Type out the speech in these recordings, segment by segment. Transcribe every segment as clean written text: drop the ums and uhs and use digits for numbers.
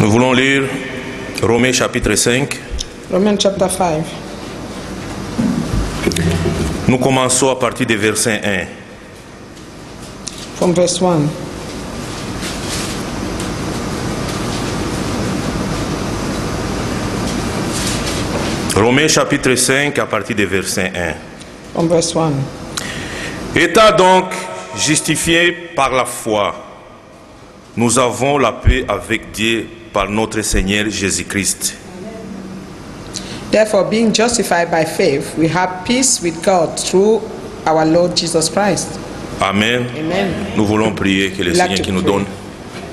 Nous voulons lire Romains chapitre 5. Romans chapter 5. Nous commençons à partir du verset 1. From verse 1. Romains chapitre 5 à partir du verset 1. From verse 1. Étant donc justifiés par la foi, nous avons la paix avec Dieu par notre Seigneur Jésus-Christ. Therefore, being justified by faith, we have peace with God through our Lord Jesus Christ. Amen. Amen. Nous voulons prier que le Like Seigneur to qui nous pray. donne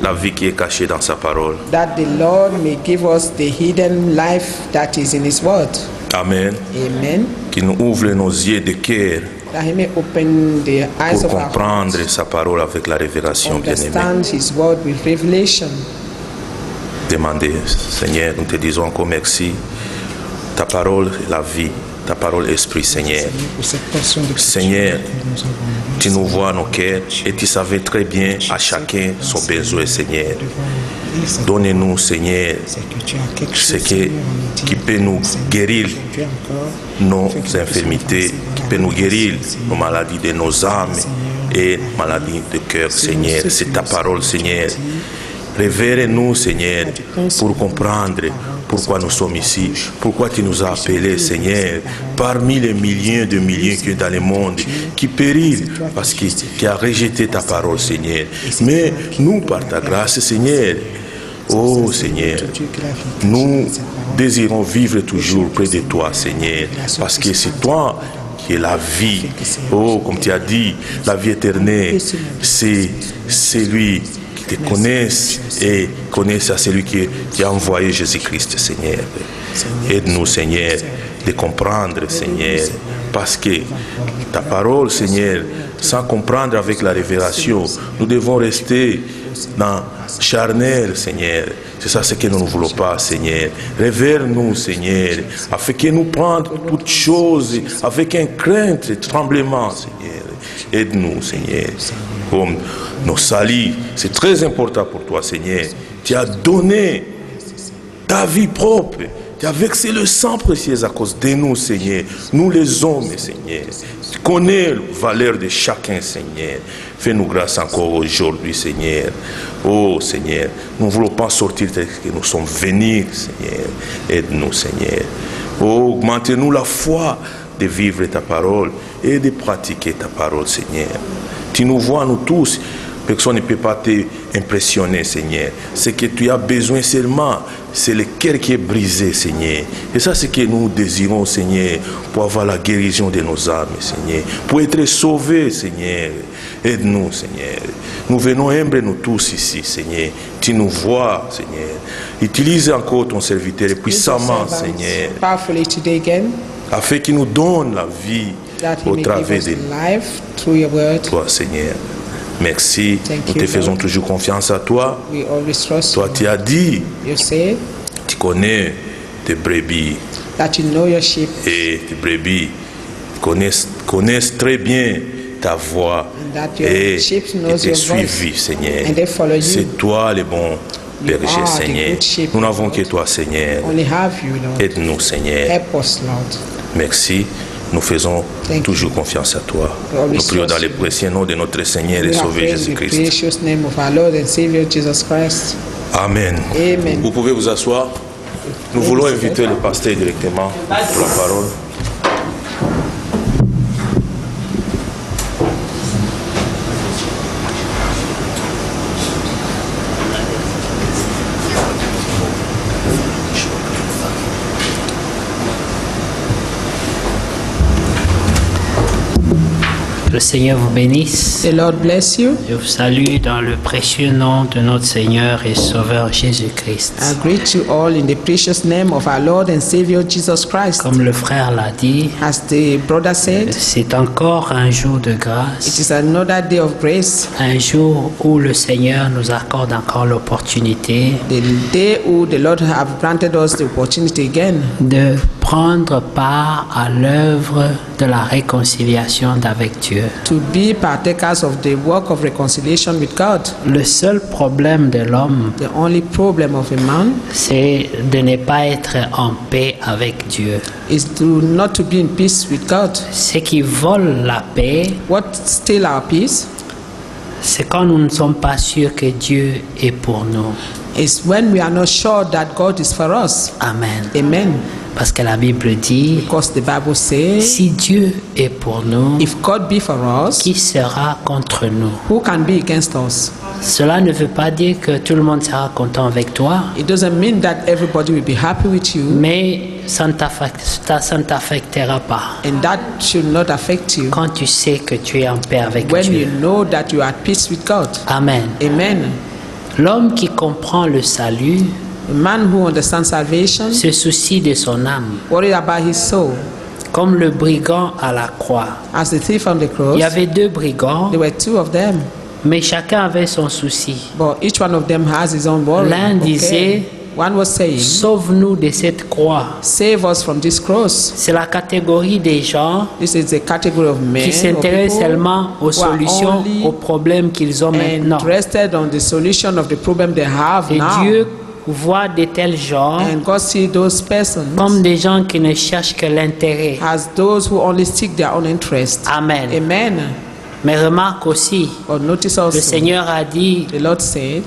la vie qui est cachée dans sa parole. That the Lord may give us the hidden life that is in His Word. Amen. Amen. Qui nous ouvre nos yeux de cœur That He may open the eyes pour of our comprendre hearts, sa parole avec la révélation bien-aimée. understand His Word with revelation. Demandez, Seigneur, nous te disons encore merci. Ta parole est la vie, ta parole est esprit, Seigneur. Seigneur, tu nous vois nos cœurs et tu savais très bien à chacun son besoin, Seigneur. Donne-nous, Seigneur, ce qui peut nous guérir nos infirmités, qui peut nous guérir nos maladies de nos âmes et maladies de cœur, Seigneur. C'est ta parole, Seigneur. Révèle-nous, Seigneur, pour comprendre pourquoi nous sommes ici, pourquoi tu nous as appelés, Seigneur, parmi les millions de millions qui sont dans le monde, qui périssent parce que tu as rejeté ta parole, Seigneur. Mais nous, par ta grâce, Seigneur, oh Seigneur, nous désirons vivre toujours près de toi, Seigneur, parce que c'est toi qui est la vie. Oh, comme tu as dit, la vie éternelle, c'est lui qui te connaissent et connaissent à celui qui a envoyé Jésus-Christ, Seigneur. Aide-nous, Seigneur, de comprendre, Seigneur, parce que ta parole, Seigneur, sans comprendre avec la révélation, nous devons rester dans charnel, Seigneur. C'est ça ce que nous ne voulons pas, Seigneur. Révèle-nous, Seigneur, afin que nous prenions toutes choses avec un crainte et tremblement, Seigneur. Aide-nous, Seigneur. Comme nos salis, c'est très important pour toi, Seigneur. Tu as donné ta vie propre. Tu as versé le sang précieux à cause de nous, Seigneur. Nous les hommes, Seigneur. Tu connais la valeur de chacun, Seigneur. Fais-nous grâce encore aujourd'hui, Seigneur. Oh, Seigneur, nous ne voulons pas sortir tel que nous sommes venus, Seigneur. Aide-nous, Seigneur. Oh, augmente-nous la foi de vivre ta parole et de pratiquer ta parole, Seigneur. Tu nous vois, nous tous. Personne ne peut pas t'impressionner, Seigneur. Ce que tu as besoin seulement, c'est le cœur qui est brisé, Seigneur. Et ça, c'est ce que nous désirons, Seigneur, pour avoir la guérison de nos âmes, Seigneur. Pour être sauvés, Seigneur. Aide-nous, Seigneur. Nous venons humbles, nous tous ici, Seigneur. Tu nous vois, Seigneur. Utilise encore ton serviteur puissamment, Seigneur. Powerfully today again. Afin qu'il nous donne la vie au travers de life through your word. toi, Seigneur. Merci. Nous te you, faisons Lord. toujours confiance à toi. We always trust Toi, tu as dit, you. You say tu connais tes brebis. that you know your sheep Et tes brebis connaissent très bien ta voix. and that your Et sheep ils knows te your suivent, voice Seigneur. and they follow you. C'est toi le bon berger, are the Seigneur. good shepherd, Nous n'avons que toi, Seigneur. Only have you, Lord. Aide-nous, Seigneur. Help us, Lord. Merci. Nous faisons Thank toujours confiance à toi. We always Nous prions dans trust le you. précieux nom de notre Seigneur et We are Sauveur praying in the Jésus-Christ. precious name of our Lord and Savior Jesus Christ. Amen. Amen. Vous pouvez vous asseoir. Nous voulons inviter le pasteur directement pour la parole. Le Seigneur vous bénisse. The Lord bless you. Je vous salue dans le précieux nom de notre Seigneur et Sauveur Jésus-Christ. I greet you all in the precious name of our Lord and Savior Jesus Christ. Comme le frère l'a dit, As the brother said, c'est encore un jour de it grâce, is another day of grace, un jour où le Seigneur nous accorde encore l'opportunité the day who the Lord have granted us the opportunity again de prendre part à l'œuvre de la réconciliation avec Dieu. to be partakers of the work of reconciliation with God. Le seul problème de l'homme, The only problem of a man c'est de ne pas être en paix avec Dieu. is not to be in peace with God. Ce qui vole la paix, What steal our peace c'est quand nous ne sommes pas sûrs que Dieu est pour nous. is when we are not sure that God is for us. Amen. Amen. Parce que la Bible dit, Because the Bible says, si Dieu est pour nous, if God be for us, qui sera contre nous? who can be against us? Cela ne veut pas dire que tout le monde sera content avec toi, It doesn't mean that everybody will be happy with you, mais ça ne t'affectera pas and that should not affect you quand tu sais que tu es en paix avec when you Dieu. know that you are at peace with God. Amen. Amen. L'homme qui comprend le salut A man who understands salvation, se soucie de son âme, worry about his soul. comme le brigand à la croix. As the thief on the Il cross, y avait deux brigands, there were two of them, mais chacun avait son souci. but each one of them has his own worry. L'un disait, One was saying, sauve-nous de cette croix. save us from this cross. C'est la catégorie des gens This is the category of men qui or s'intéressent people seulement aux who are solutions only aux problèmes qu'ils ont maintenant. interested on the solution of the problem they have Et now. Dieu voit de tels gens And God see those persons comme des gens qui ne cherchent que l'intérêt. as those who only seek their own interest. Amen. Amen. Mais remarque aussi, But notice le also, Seigneur a dit the Lord said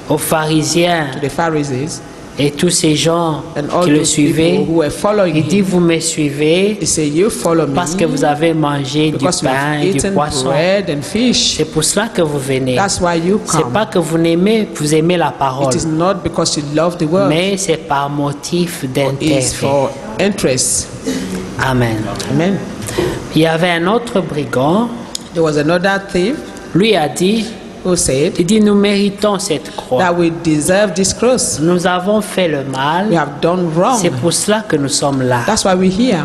aux pharisiens to the Pharisees et tous ces gens and all qui le those suivaient, people who were following il dit, him, vous me suivez he said, you follow me parce que vous avez mangé du because pain you've et du eaten poisson. bread and fish. C'est pour cela que vous venez. That's why you C'est come. pas que vous aimez la parole, It is not because you love the world, mais c'est par motif it's d'intérêt. for interest. Amen. Amen. Il y avait un autre brigand, There was another thief lui a dit, who said il dit, nous méritons cette croix. that we deserve this cross. Nous avons fait le We mal, have done wrong. c'est pour cela que nous sommes là. That's why we're here.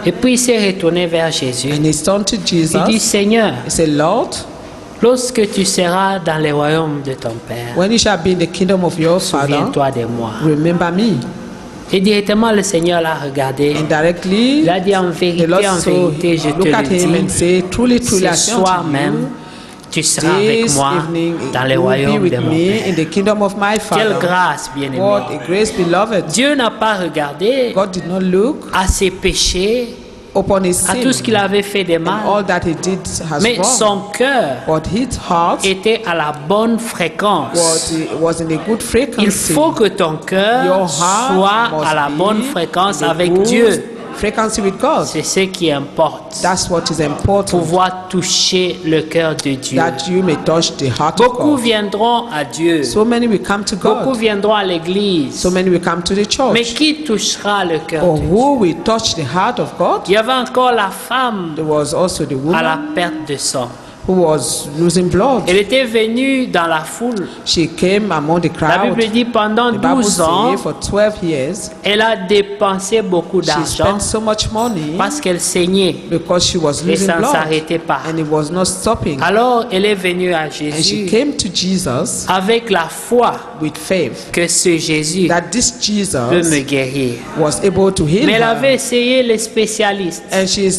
Et puis il s'est retourné vers Jésus. And he turned to Il Jesus. dit, Seigneur, He said, Lord, lorsque tu seras dans le royaume de ton Père, when you shall be in the kingdom of your Father, souviens-toi de moi. remember me. Et directement le Seigneur l'a regardé. Indirectly, Il a dit, en the vérité, Lord en vérité, je te look at le him and dis, say, truly, truly, I ce say unto soir même, you, tu seras avec this moi evening dans le you will be royaume with de mon me Père. in the kingdom of my Quelle Father. grâce, bien-aimé. What a grace, beloved. Dieu n'a pas regardé God did not look à ses péchés, upon his à sin tout ce qu'il avait fait de and mal, all that he did has mais wrong. son cœur But his heart était à la bonne fréquence. was in a good Il frequency. faut que ton cœur Your heart soit must à la be bonne fréquence in a avec good Dieu. frequency with God. C'est ce qui importe. That's what is important. Pouvoir toucher le cœur de Dieu. That you may touch the heart of Beaucoup God. viendront à Dieu. So many will come to Beaucoup God. viendront à l'église. So many will come to the Mais church. qui touchera le cœur Or de Dieu? who will touch the heart of God? Il y avait encore la femme There was also the à la woman perte de sang. who was losing blood. Elle était venue dans la foule. She came among the La crowd. Bible dit pendant The Bible 12 ans, says for 12 years, elle a dépensé beaucoup she d'argent spent so much money parce qu'elle saignait because she was et losing ça ne blood. s'arrêtait pas. And it was not stopping. Alors elle est venue à And she Jésus came to Jesus avec la foi with faith que ce Jésus that this peut me Jesus guérir. was able to heal Mais elle her. avait essayé les spécialistes. And she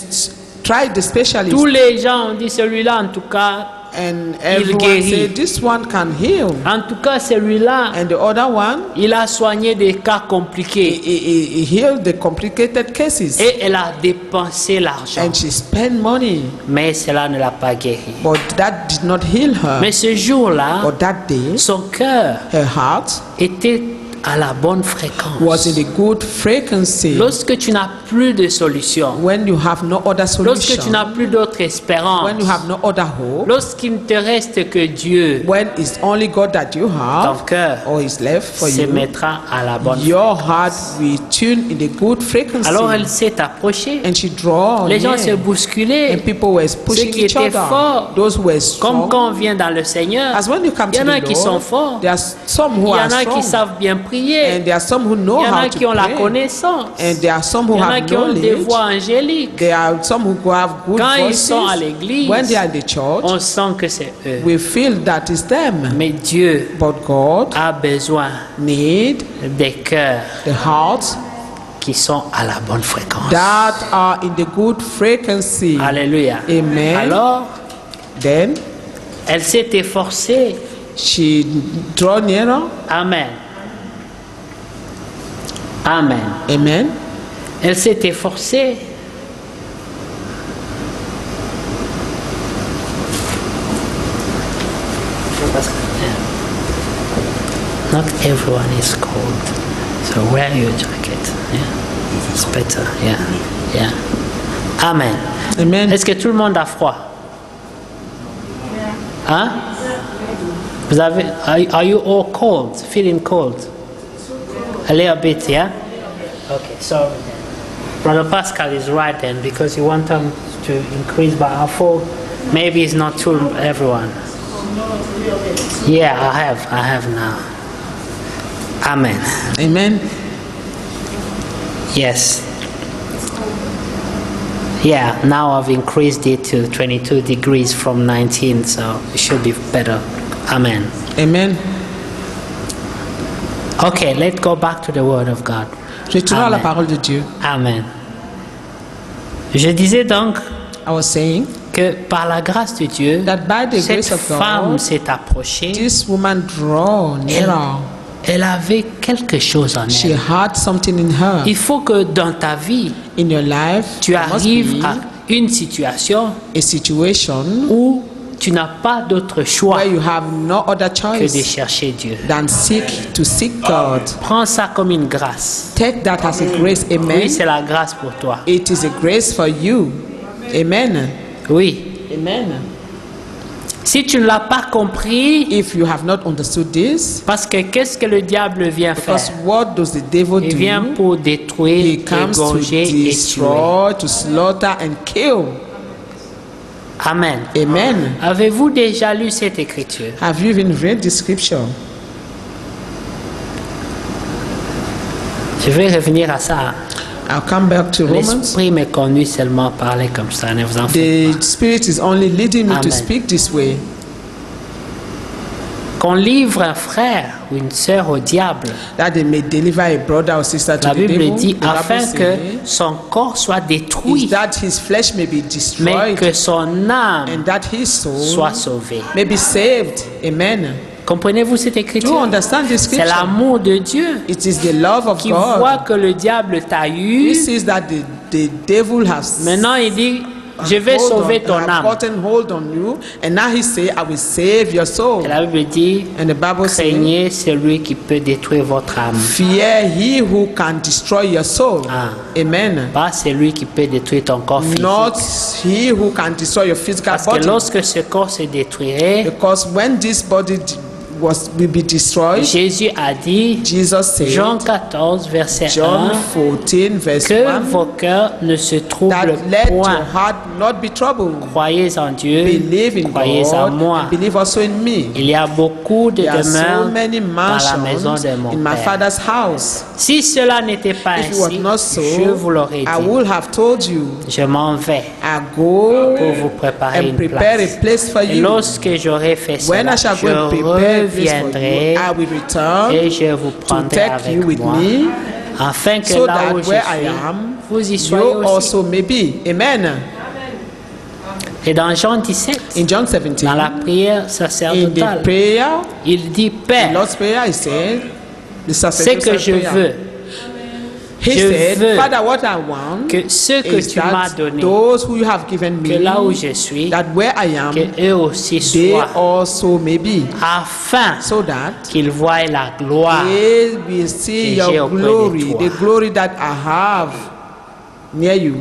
tried the specialist. Tous les gens ont dit celui-là en tout cas, And everyone guérit. said, this one can heal. en tout cas celui-là, And the other one, il a soigné des cas he, compliqués. he healed the complicated cases. Et elle a dépensé l'argent. And she spent money. Mais cela ne l'a pas guéri. But that did not heal her. Mais ce jour-là, But that day, son cœur her heart était à la bonne was fréquence. in a good frequency. Lorsque tu n'as plus de solution, When you have no other lorsque tu solution, n'as plus d'autre espérance, when you have no other hope, lorsqu'il ne te reste que Dieu, when it's only God that you ton have, cœur or is left for se you, mettra à la bonne your fréquence. heart will tune in a good frequency. Alors elle s'est approchée. And she draw Les gens se near. bousculaient. And people were pushing qui each étaient other. forts, Those who were Comme strong. quand on vient dans le Seigneur, As when you come il y to en a the qui sont Lord, forts. there are some Il who y are en a qui strong. savent bien prier. And there are some who know Il y en how a to qui ont la pray. connaissance. And there are some who Il y en a have qui ont des knowledge. voix angéliques. There are some who have good Quand ils voices. sont à l'église, When they are in the church, on sent que c'est eux. we feel that is them. Mais Dieu But God a besoin need des cœurs the heart qui sont à la bonne fréquence. that are in the good frequency. Alléluia. Amen. Alors, Then elle s'est efforcée. she drew nearer. Amen. Amen. Amen. Elle s'est efforcée. Not everyone is cold, so wear your jacket. Yeah, it's better. Yeah, yeah. Amen. Amen. Est-ce que tout le monde a froid? Hein? Vous avez? Are you all cold? Feeling cold? A little bit, yeah. Okay, so Brother Pascal is right then, because you want them to increase by a full. Maybe it's not to everyone. Yeah, I have now. Amen. Amen. Yes. Yeah, now I've increased it to 22 degrees from 19, so it should be better. Amen. Amen. Okay, let's go back to the Word of God. Retournons à la Amen. parole de Dieu. Amen. Je disais donc I was saying que par la grâce de Dieu, that by the cette grace of femme God, s'est approchée. this woman drew nearer. Elle avait quelque chose en She elle. had something in her. Il faut que dans ta vie, In your life, tu there must arrives be à une situation a situation où tu n'as pas d'autre choix where you have no other que de choice chercher Dieu. than seek God. Prends ça comme une grâce. Take that as a grace. Oui, Amen. c'est la grâce pour toi. It is a grace for you. Amen. Oui. Amen. Si tu ne l'as pas compris, If you have not understood this, parce que qu'est-ce que le diable vient faire? because what does the devil Il vient do? pour He détruire, comes to égorger et tuer. destroy, to slaughter and kill. Amen. Amen. Avez-vous déjà lu cette écriture? Have you even read the scripture? Je vais revenir à ça. I'll come back to Romans. L'esprit m'est connu seulement parler comme ça, ne vous en faites The Spirit is only leading me to Amen. speak this way. pas. Qu'on livre un frère ou une sœur au diable, That they may deliver a brother or sister to la the Bible devil. dit, The Bible afin que says, son corps soit is détruit, that his flesh may be mais destroyed que son âme and that his soul soit sauvée. may be saved. Amen. Comprenez-vous cette Do you écriture? understand this C'est scripture? l'amour de Dieu It is the love of qui voit God. que le diable t'a eu. He sees that the devil has Maintenant, il dit, je vais sauver ton have âme. gotten hold on you, and now he say, I will save your soul. Et la Bible dit, And the Bible says, craignez celui qui peut détruire votre âme. fear he who can destroy your soul. Ah. Amen. Pas celui qui peut détruire ton corps physique. Not he who can destroy your physical Parce que body. lorsque ce corps se détruirait, Because when this body will be destroyed, Jésus a dit, Jesus said, Jean 14, verset John 1, 14, verse que 1, vos cœurs ne se troublent that let your point. heart not be troubled. Croyez en Dieu, Believe in croyez en God, moi. and believe also in me. Il y a beaucoup de There are demeures so many dans la maison mansions de mon in my Père. Father's house. Si cela n'était pas If it was ainsi, not so, je vous l'aurais I dit. would have told you. Je m'en vais I go pour vous préparer and une prepare place. a place for Et you. lorsque j'aurai fait When cela, I shall je go and prepare a place for you, reviendrai I will return et je vous to prendrai take you avec with moi, me, afin que so là that où je where I suis, am, vous y soyez you aussi. also may be. Amen. Et dans Jean 17, In John 17, dans la prière in the sacerdotale, prayer, il dit, the Père, Lord's Prayer, he said, the ce sacerdotal que je prayer. veux, He je said, veux Father, what I want que ceux que is tu m'as that donnés, those who you have given que me, là où je suis, that where I am, que eux aussi they soient, also may be, afin so that qu'ils voient la gloire. they will see que j'ai your auprès de glory, toi. the glory that I have near you.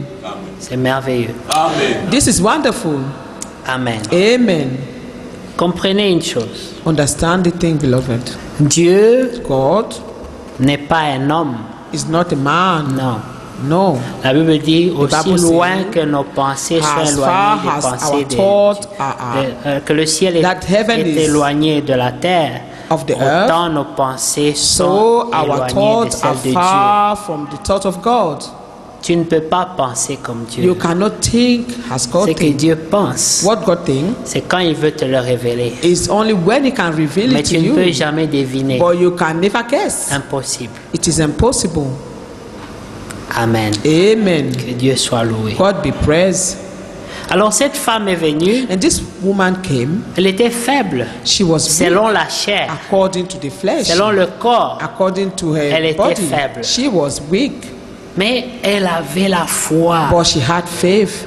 C'est merveilleux. This is wonderful. Amen. Amen. Comprenez une chose. Understand the thing, beloved. Dieu God n'est pas un homme. is not a man. Non. No. La Bible dit aussi Bible loin says, que nos pensées soient as éloignées far des as pensées our thoughts are que le ciel that heaven est is éloigné de la terre, of the earth, autant nos pensées so sont our éloignées de thoughts are celles de Dieu. far from the thought of God. Tu ne peux pas penser comme Dieu. You cannot think as God Ce que thinks. Dieu pense, What God thinks c'est quand il veut te le révéler. is only when He can reveal Mais it to tu ne peux you. jamais deviner. But you can never guess. Impossible. It is impossible. Amen. Amen. Que Dieu soit loué. God be praised. Alors cette femme est venue, And this woman came. elle était faible, She was weak selon la chair, according to the flesh. selon le corps, According to Elle her était body. faible. She was weak. mais elle avait la foi, But she had faith.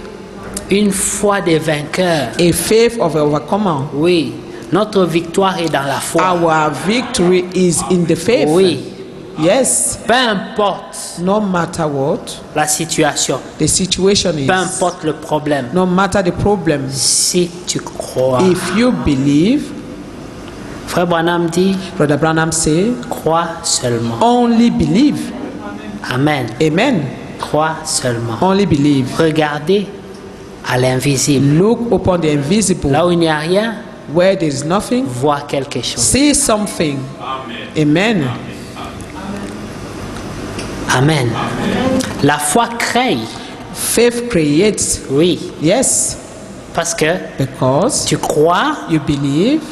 une foi de vainqueur. A faith of an overcomer. Oui, notre victoire est dans la foi. Our victory is in the faith. Oui, Yes. peu importe No matter what la situation, the situation peu is. importe le problème, No matter the problem. si tu crois. If you believe, Frère Branham dit, Brother Branham say, crois seulement. only believe. Amen. Amen. Crois seulement. Only believe. Regardez à l'invisible. Look upon the invisible. Là où il n'y a rien, Where there is nothing, vois quelque chose. see something. Amen. Amen. La foi crée. Faith creates. Oui. Yes. Parce que Because tu crois you believe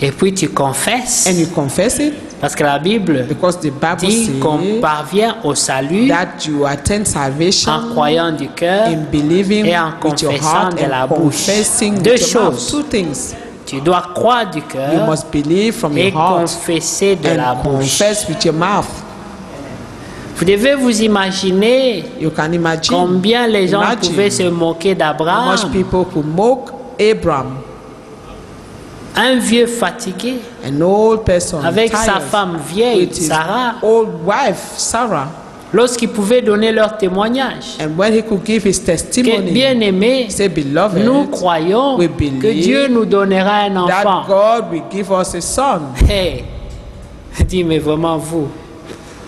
et puis tu confesses. and you confess it. Parce que la Bible Because the Bible dit qu'on says parvient au salut that you attend en salvation croyant du cœur. in believing et en with your confessant heart de la and bouche. confessing Deux with your mouth. choses. Two things. Tu dois croire du You cœur must believe from et your heart confesser de la and bouche. confess with your mouth. Vous devez vous imaginer You can imagine combien les gens Imagine pouvaient se moquer how d'Abraham, much people could mock Abraham, un vieux fatigué, an old person avec sa tired, femme vieille, with his Sarah, old wife Sarah, lorsqu'ils pouvaient donner leur témoignage. and when he could give his Que, testimony, bien-aimés, say, beloved, nous croyons we que believe Dieu nous donnera un that enfant. God will give us a son. Hey, dis, mais vraiment vous,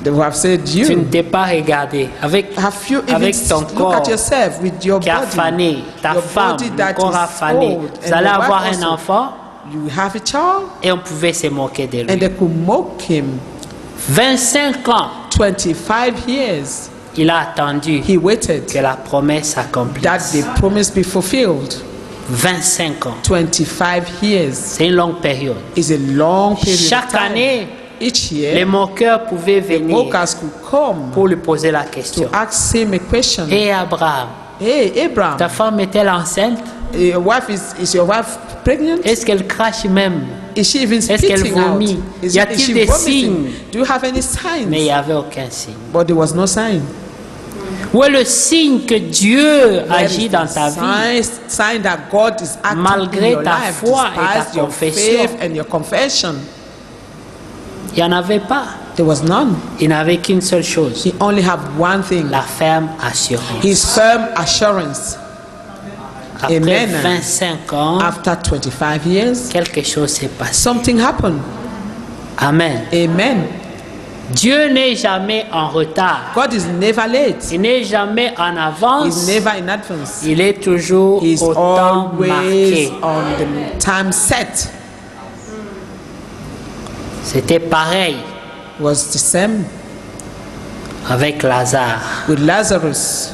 They will have said, tu ne you t'es pas regardé avec have you even avec ton look corps at yourself with your qui a body, fané, ta your femme, body le that corps a is fané. old, Vous and allez your wife avoir un also. enfant You have a child, et on pouvait se moquer de and lui. they could mock him. 25 ans, 25 years il a attendu he waited que la promesse s'accomplisse. that the promise be fulfilled. 25 ans, 25 years c'est une longue période. is a long period of Chaque time. année, Each les year, moqueurs pouvaient venir mockers could come pour lui poser la to question. ask him a question. Et Abraham, Hey, Abraham, ta femme est-elle enceinte? your wife is your wife pregnant? Est-ce qu'elle crache même? Is she even Est-ce qu'elle spitting out? vomit? Is Y a-t-il she des vomiting? signes? Do you have any Mais il n'y signs? avait aucun signe. But there was no sign. Où est le signe que Dieu Where agit is dans the ta vie? sign that God is acting Malgré in your ta life, foi et ta despite your confession. faith and your confession? Il n'y en avait pas. There was none. Il n'avait qu'une seule chose, He only had one thing: la ferme assurance. his firm assurance. Après Amen. 25 ans, After 25 years, quelque chose s'est passé. something happened. Amen. Amen. Dieu n'est jamais en retard. God is never late. Il n'est jamais en avance. He's never in advance. Il est toujours He's au temps always marqué. on the time set. C'était pareil Was the same avec Lazare. with Lazarus.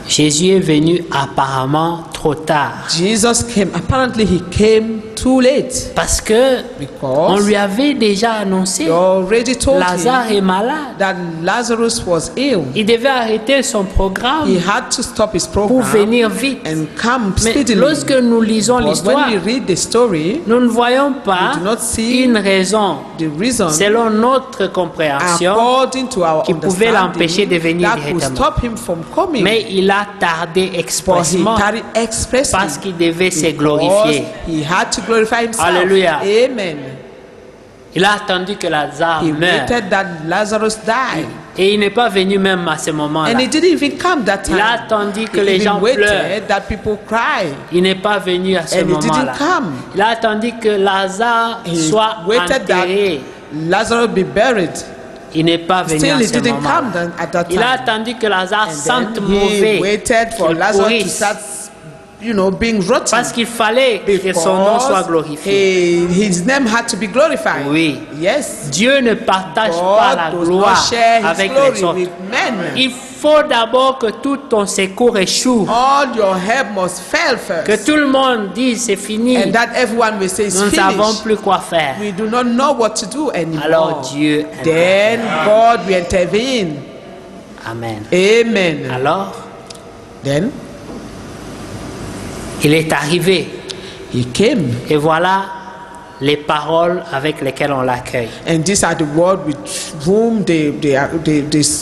Jésus est venu apparemment trop tard Jesus came. Apparently, he came too late parce que on because lui avait déjà annoncé he already told Lazare him est malade. that Lazarus was ill. Il devait arrêter son programme He had to stop his pour program venir vite. and come Mais speedily. lorsque nous lisons But l'histoire, when we read the story, nous ne voyons pas we do not see une raison the reason selon notre compréhension, according to our qui pouvait l'empêcher de understanding venir that could directement. stop him from coming. mais il a tardé But he expressément tarried expressly parce qu'il devait se because glorifier. he had to glorify himself. Alléluia. Amen. Il a attendu que Lazare He meure. waited that Lazarus died. Et il n'est pas venu même à ce moment-là. And he didn't even come that time. Il a attendu que He les even gens waited pleurent. that people cry. Il n'est pas venu à ce And he didn't moment-là. come. Il a attendu que Lazare He soit waited that enterré. Lazarus be buried. Il n'est pas venu Still, à he ce didn't moment-là. come then at that Il a time. attendu que Lazare And sente then mauvais. he waited for qu'il Lazarus to pourrisse. start, being rotten. Parce qu'il fallait que son nom soit glorifié. His name had to be glorified. Oui. Yes. Dieu ne partage pas la God does gloire not share his avec glory les autres. with men. Il faut d'abord que tout ton secours échoue. All your help must fail first. Que tout le monde dise c'est fini. And that everyone will say it's Nous ne savons finished. plus quoi faire. We do not know what to do anymore. Alors Dieu Then God will intervene. Amen. Amen. Alors, Then il est arrivé. he came. Et voilà les paroles avec lesquelles on l'accueille. And these are the words with whom they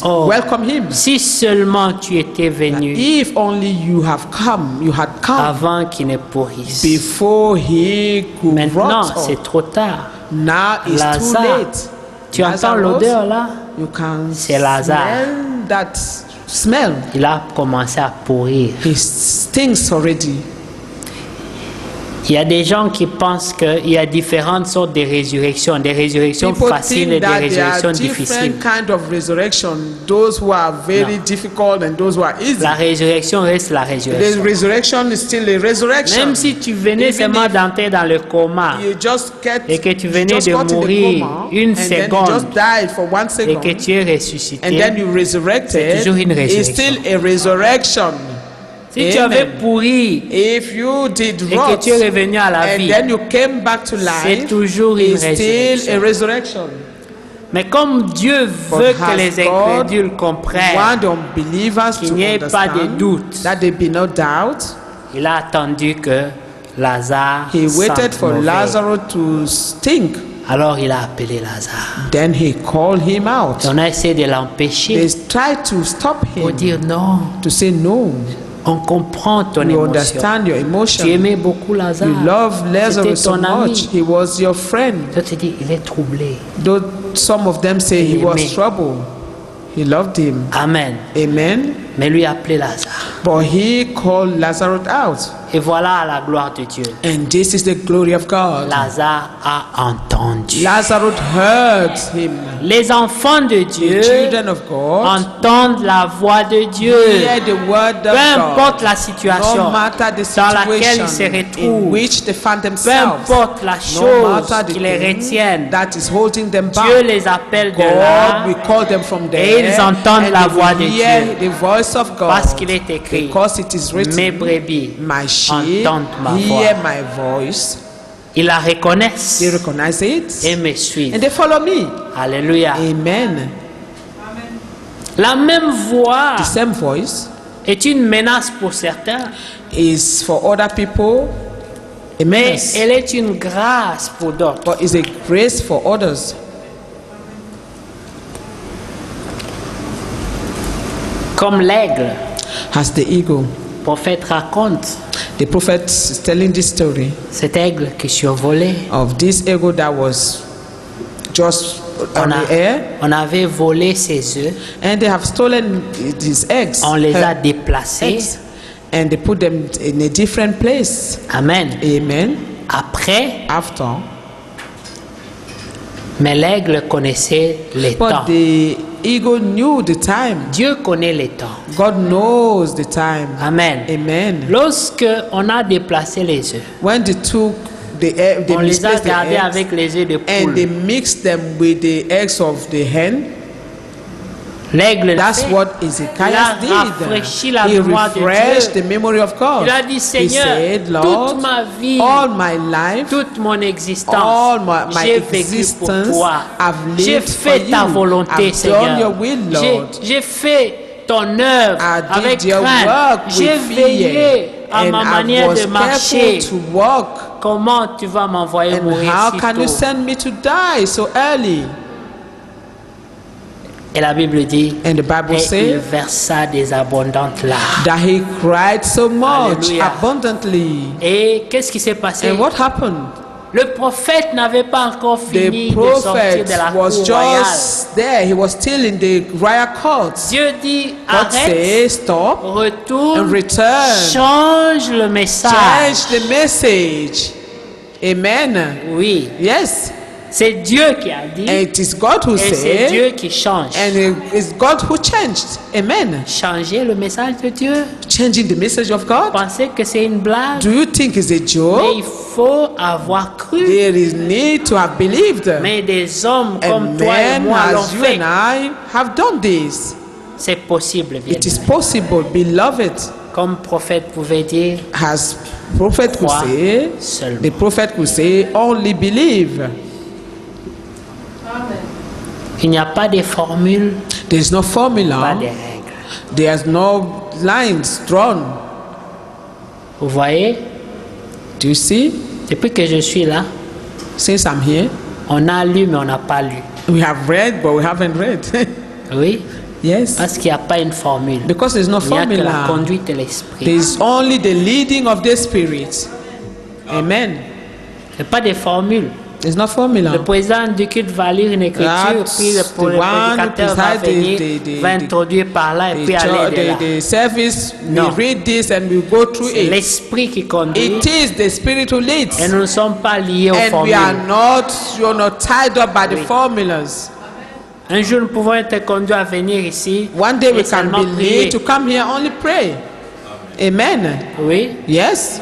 Oh, welcome him. si seulement tu étais venu If only you had come avant qu'il ne pourrisse. before he could Maintenant, rot. c'est trop tard. Now it's too Lazare, late. tu entends Lazarus, l'odeur là? You can C'est Lazare. smell that smell. Il a commencé à pourrir. He stinks already. Il y a des gens qui pensent qu'il y a différentes sortes de résurrections, des résurrections People faciles et think des that there are résurrections difficiles. different kind of resurrection. Those who are very No. difficult and those who are easy. La résurrection reste la The résurrection. resurrection is still a resurrection. Même si tu venais Even seulement if d'entrer dans le coma you just get, et que tu you venais just de got in the mourir coma, une and then you seconde just died for 1 et second, que tu es and then ressuscité, you resurrected, C'est toujours une it's résurrection. still a resurrection. si tu avais Amen. pourri If you did et que rot tu es revenu à la and vie, then you came back to c'est life, toujours une it's still a résurrection. resurrection. Mais comme Dieu veut que has les God incrédules comprennent, Want the unbelievers qu'il to n'y ait pas de understand doute. that there be no doubt. il a attendu que Lazare He waited sente for mauvais. Lazarus to stink. Alors il a appelé Lazare. Then he called him out. On a essayé de l'empêcher They tried to stop pour him, dire non, to say no. on comprend ton You émotion. understand your Tu emotion. aimais beaucoup Lazare. You love Lazarus C'était so ton ami. much. He was your friend. Toi tu dis, il est troublé. Though some of them say he Il was aimait. trouble. He loved him. Amen. Amen. Mais lui a appelé Lazare. But he called Lazarus out. Et voilà la gloire de Dieu. And this is the glory of God. Lazare a entendu. Lazarus heard him. Les enfants de Dieu The children of God entendent la voix de Dieu. hear the word of Peu importe God. la situation No matter the dans laquelle ils se situation in retrouvent, which they find peu themselves. importe la No chose matter the qui les thing retienne, that is holding them Dieu back. les appelle de God là will call them from there. et ils entendent and la they voix will de hear Dieu. the voice of God. parce qu'il est écrit, Because it is written, mes brebis my sheep entendent ma hear voix. my voice. Ils la reconnaissent They recognize it. et me And suivent. they follow me. Alléluia. Amen. La même voix The same voice est une menace pour certains, is for other people a mais menace, elle est une grâce pour d'autres. but is a grace for others. Comme l'aigle, As the eagle. le prophète raconte The prophet is telling this story cet aigle qui survolait. of this eagle that was just on the air, On avait volé ses œufs, and they have stolen his eggs. on les a her déplacés. eggs, and they put them in a different place. Amen. Amen. Après, After, mais l'aigle connaissait les temps. but the eagle knew the time. Dieu connaît les temps. God knows the time. Amen. Amen. Lorsque on a déplacé les œufs, When they took the egg, they on les a misplaced the gardés eggs, avec les œufs de and they poule. mixed them with the eggs of the hen. L'aigle That's fait. what Ezekiel Il a rafraîchi la did. He mémoire de refreshed Dieu. the memory of God. Il a dit, He Seigneur, said, Lord, toute ma vie, all my life, toute mon existence, all my j'ai vécu pour existence, toi. I've J'ai lived fait for ta you. volonté, I've done Seigneur. your will, Lord. J'ai fait ton œuvre I did avec your crainte. work J'ai with veillé fear, à and ma I manière was de marcher. careful to walk. Comment tu vas m'envoyer And mourir how si can tôt? you send me to die so early? Et la Bible dit, And the Bible et il says versa des abondantes larmes. that he cried so much Hallelujah. abundantly. Et qu'est-ce qui s'est passé? And what happened? Le prophète n'avait pas encore fini The de sortir prophet de la was cour royale. just there. He was still in the royal courts. Dieu dit, God arrête, says, stop retourne, and return. change le message. Change the message. Amen. Oui, Yes. c'est Dieu qui a dit, And it is God who et c'est said, Dieu qui change. and it is God who changed. Amen. Changer le message de Dieu. Changing the message of God. Pensez que c'est une blague, Do you think it's a mais joke? il faut avoir cru. There is need to have believed. Mais des hommes comme And toi et men moi l'ont as you fait. and I have done this. C'est possible, It is bien. possible, beloved. Comme prophète pouvait dire, As prophet could Crois say, seulement. the prophet could say, only believe. il n'y a pas de formule, There is no pas formula, de règle. There's no lines drawn. Vous voyez, Do you see? depuis que je suis là, Since I'm here, on a lu mais on n'a pas lu. we have read, but we haven't read. Oui, Yes. parce qu'il n'y a pas une formule. Because there's no Il n'y a que la formula. conduite de l'esprit. There's only the leading of the Spirit. Amen. Il n'y a pas de formule. There's no formula. Le président du culte va lire une écriture, That's puis le the one who prédicateur va presides venir, va introduire par là et puis aller de là. The service, No. we read this and we go through C'est it. l'esprit qui conduit It is the Spirit who leads. et nous ne sommes pas liés aux And we are formules. you're not tied up by the Oui. formulas. Un jour, nous pouvons être conduits à venir ici. One day we et can seulement be prier. led to come here only pray. Amen. Oui. Yes.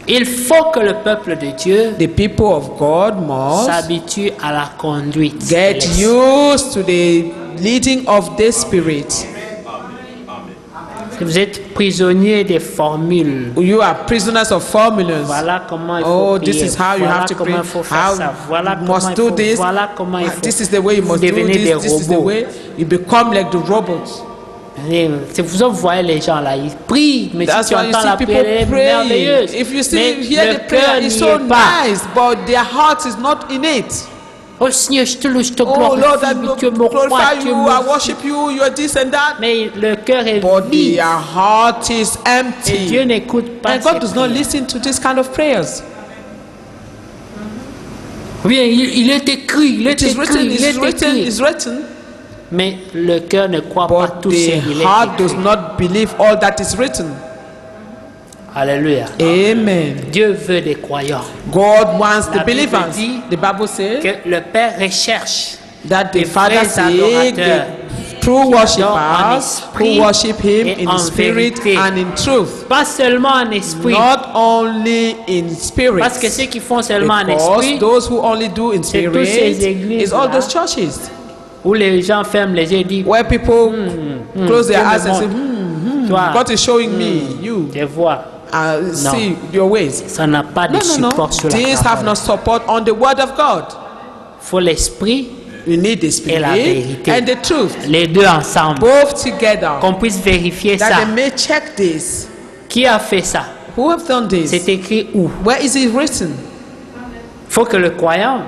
Il faut que le peuple de Dieu The people of God must s'habitue à la conduite. get used to the leading of the Spirit. Si vous êtes prisonnier des formules, You are prisoners of formulas. voilà comment il faut Oh, prier. this is how you Voilà have to comment pray. il faut faire How ça. Voilà you comment must il do faut. this. Voilà comment il faut. This is the way you Vous must do devenez des this. This is the robots. way you become like the robots. C'est vous voyez les gens là, ils prient, mais That's si tu why you entends see la people prière, elle est praying. merveilleuse. If you see Mais hear le the prayer, cœur it's n'y so est pas. nice, but their heart is not in it. Oh Seigneur, je te loue, je te Oh Lord, glorifie, I tu es mon roi, glorify tu es you, mon I Dieu. worship you, you are this and that. Mais le cœur est But vide. their heart is Et Dieu empty. n'écoute pas And God ces does not prières. listen to this kind of prayers. Oui, il est écrit, il It est is written, écrit, il est écrit. it's written. Mais le cœur ne croit pas But tout ce the qu'il est heart does écrit. not believe all that is written. Alléluia. Amen. Dieu veut des croyants. God wants the La Bible believers. dit The Bible says Que le Père recherche that the des Father vrais seeks adorateurs the true en worshippers esprit who worship Him et in en spirit vérité. and in truth. pas seulement en esprit. Not only in spirit. Parce que ceux qui font seulement en Because esprit, those who only do in c'est spirit tous ces églises is all là. those churches où les gens ferment les yeux et disent where people close their Dieu me eyes and say, montre. Toi, God is showing me, you je vois, see your ways. ça n'a pas de No, support sur la These have parole. no support on the word of God. Il faut l'esprit, You need the spirit la vérité. and the truth, les deux ensemble, both together, qu'on puisse vérifier that ça. they may check this. Qui a fait ça? Who have done this? C'est écrit où? Where is it written? Il faut que le croyant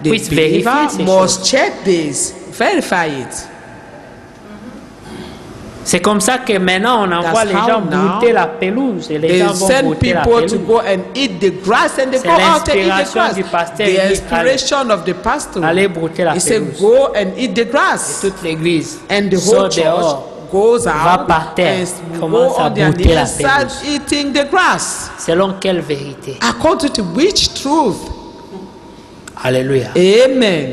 The puisse vérifier believer ces choses. must check this, verify it. C'est comme ça que maintenant on envoie That's les how gens now brouter la pelouse et les They gens vont send brouter la people to pelouse. go and eat the grass and they C'est go out and eat the l'inspiration grass. du pasteur. The Il dit, inspiration of the pastor. Allez brouter la He said, pelouse. go and eat the grass. Toute l'église And the sort whole church dehors, goes va out par terre, and go commence à on their brouter la knees, start pelouse. eating the grass. Selon quelle vérité? According to which truth? Alléluia. Amen.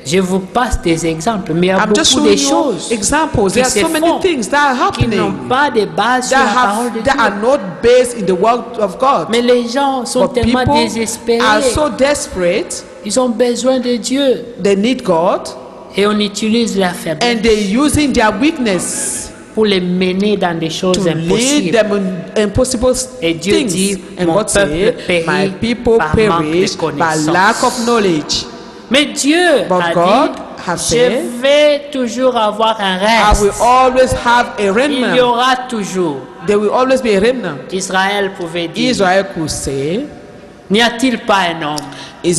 Je vous passe des exemples, mais il y a I'm just beaucoup showing de you choses examples. qui There are se so many font, things that are qui n'ont happening pas de base sur la parole de that are Dieu. not based in the word of God. Mais les gens sont But tellement people désespérés. are so desperate. Ils ont besoin de Dieu. They need God. Et on utilise la faiblesse And they're using their weakness pour les mener dans des choses to lead impossibles. them in impossible Et Dieu things. dit, And mon God peuple said, périt my people par manque de perish by connaissance. lack of knowledge. Mais Dieu But a God dit, has je said, vais toujours avoir un I will reste. always have a Il y remnant. aura toujours. There will always be a remnant. Israël pouvait dire, Israel could say, n'y a-t-il pas un homme is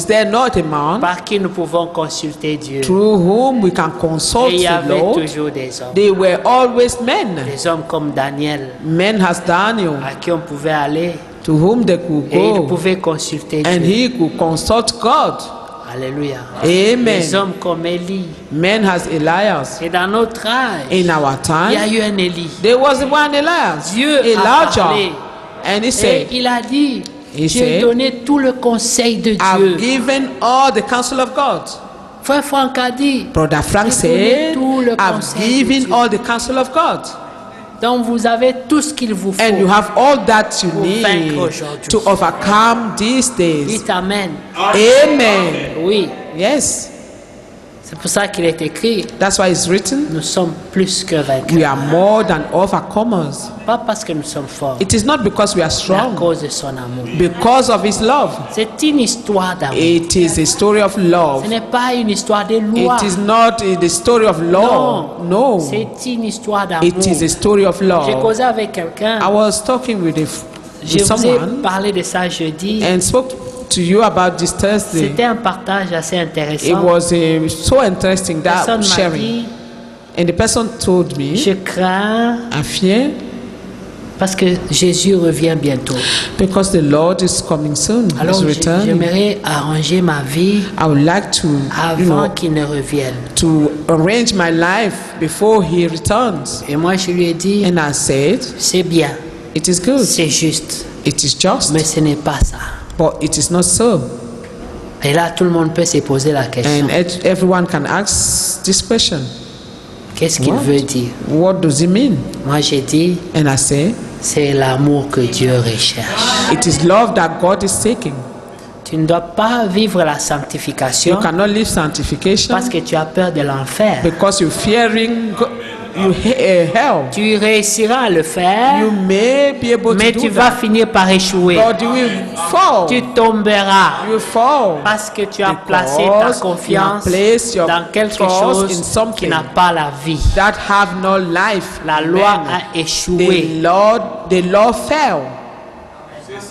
there not a man par qui nous pouvons consulter Dieu? through whom we can consult Et il y the avait Lord? toujours des hommes. They were always men. Des hommes comme Daniel, Men as Daniel, à qui on pouvait aller to whom they could et il go, pouvait consulter and Dieu. he could consult God. Alléluia. Amen. Des hommes comme Élie. Men as Elias. Et dans notre âge, In our il y a time, eu un Élie. there was one Elias, Dieu a Elijah, parlé. and he Et said, il a dit, He j'ai said, donné tout le conseil de I've Dieu. given all the counsel of God. Frère Franck a dit, Brother Frank J'ai donné said, tout le I've conseil de given Dieu. all the counsel of God. donc vous avez tout ce qu'il vous faut. And you have all that you Pour need vaincre aujourd'hui. to overcome these days. Dites Amen. Amen. Oui, Yes. C'est pour ça qu'il est écrit, That's why it's written, nous sommes plus que vainqueurs. we are more than overcomers. Pas parce que nous sommes forts, It is not because we are mais à strong, cause de son amour. because of his love. C'est une histoire d'amour. It is a story of Ce love. n'est pas une histoire de loi. It is not the story of law. No. C'est une histoire d'amour. It is a story of J'ai love. causé avec quelqu'un. I was talking with Je vous ai someone parlé de ça jeudi. and spoke to you about this Thursday. C'était un partage assez It intéressant. was so interesting La that personne m'a sharing. dit, And the person told me, je crains I fear parce que Jésus revient bientôt. because the Lord is coming soon. Alors He's returning. j'aimerais arranger ma vie I would like to, avant qu'il ne revienne. to arrange my life before he returns. Et moi je lui ai dit, And I said, c'est bien, it is good. c'est juste, It is just. mais ce n'est pas ça. But it is not so. Et là tout le monde peut se poser la question. And everyone can ask this question. Qu'est-ce qu'il What? veut dire? What does it mean? Moi j'ai dit, And I say, c'est l'amour que Dieu recherche. it is love that God is seeking. Tu ne dois pas vivre la You sanctification cannot live sanctification parce que tu as peur de l'enfer. because you're fearing hell. Tu réussiras à le faire, You may be able mais to tu do vas that, finir par échouer. but you will fall. Tu tomberas You fall parce que tu as placé ta because confiance you have placed your dans quelque trust chose in qui something n'a pas la vie. that have no life. La loi Amen. a échoué. The law fell.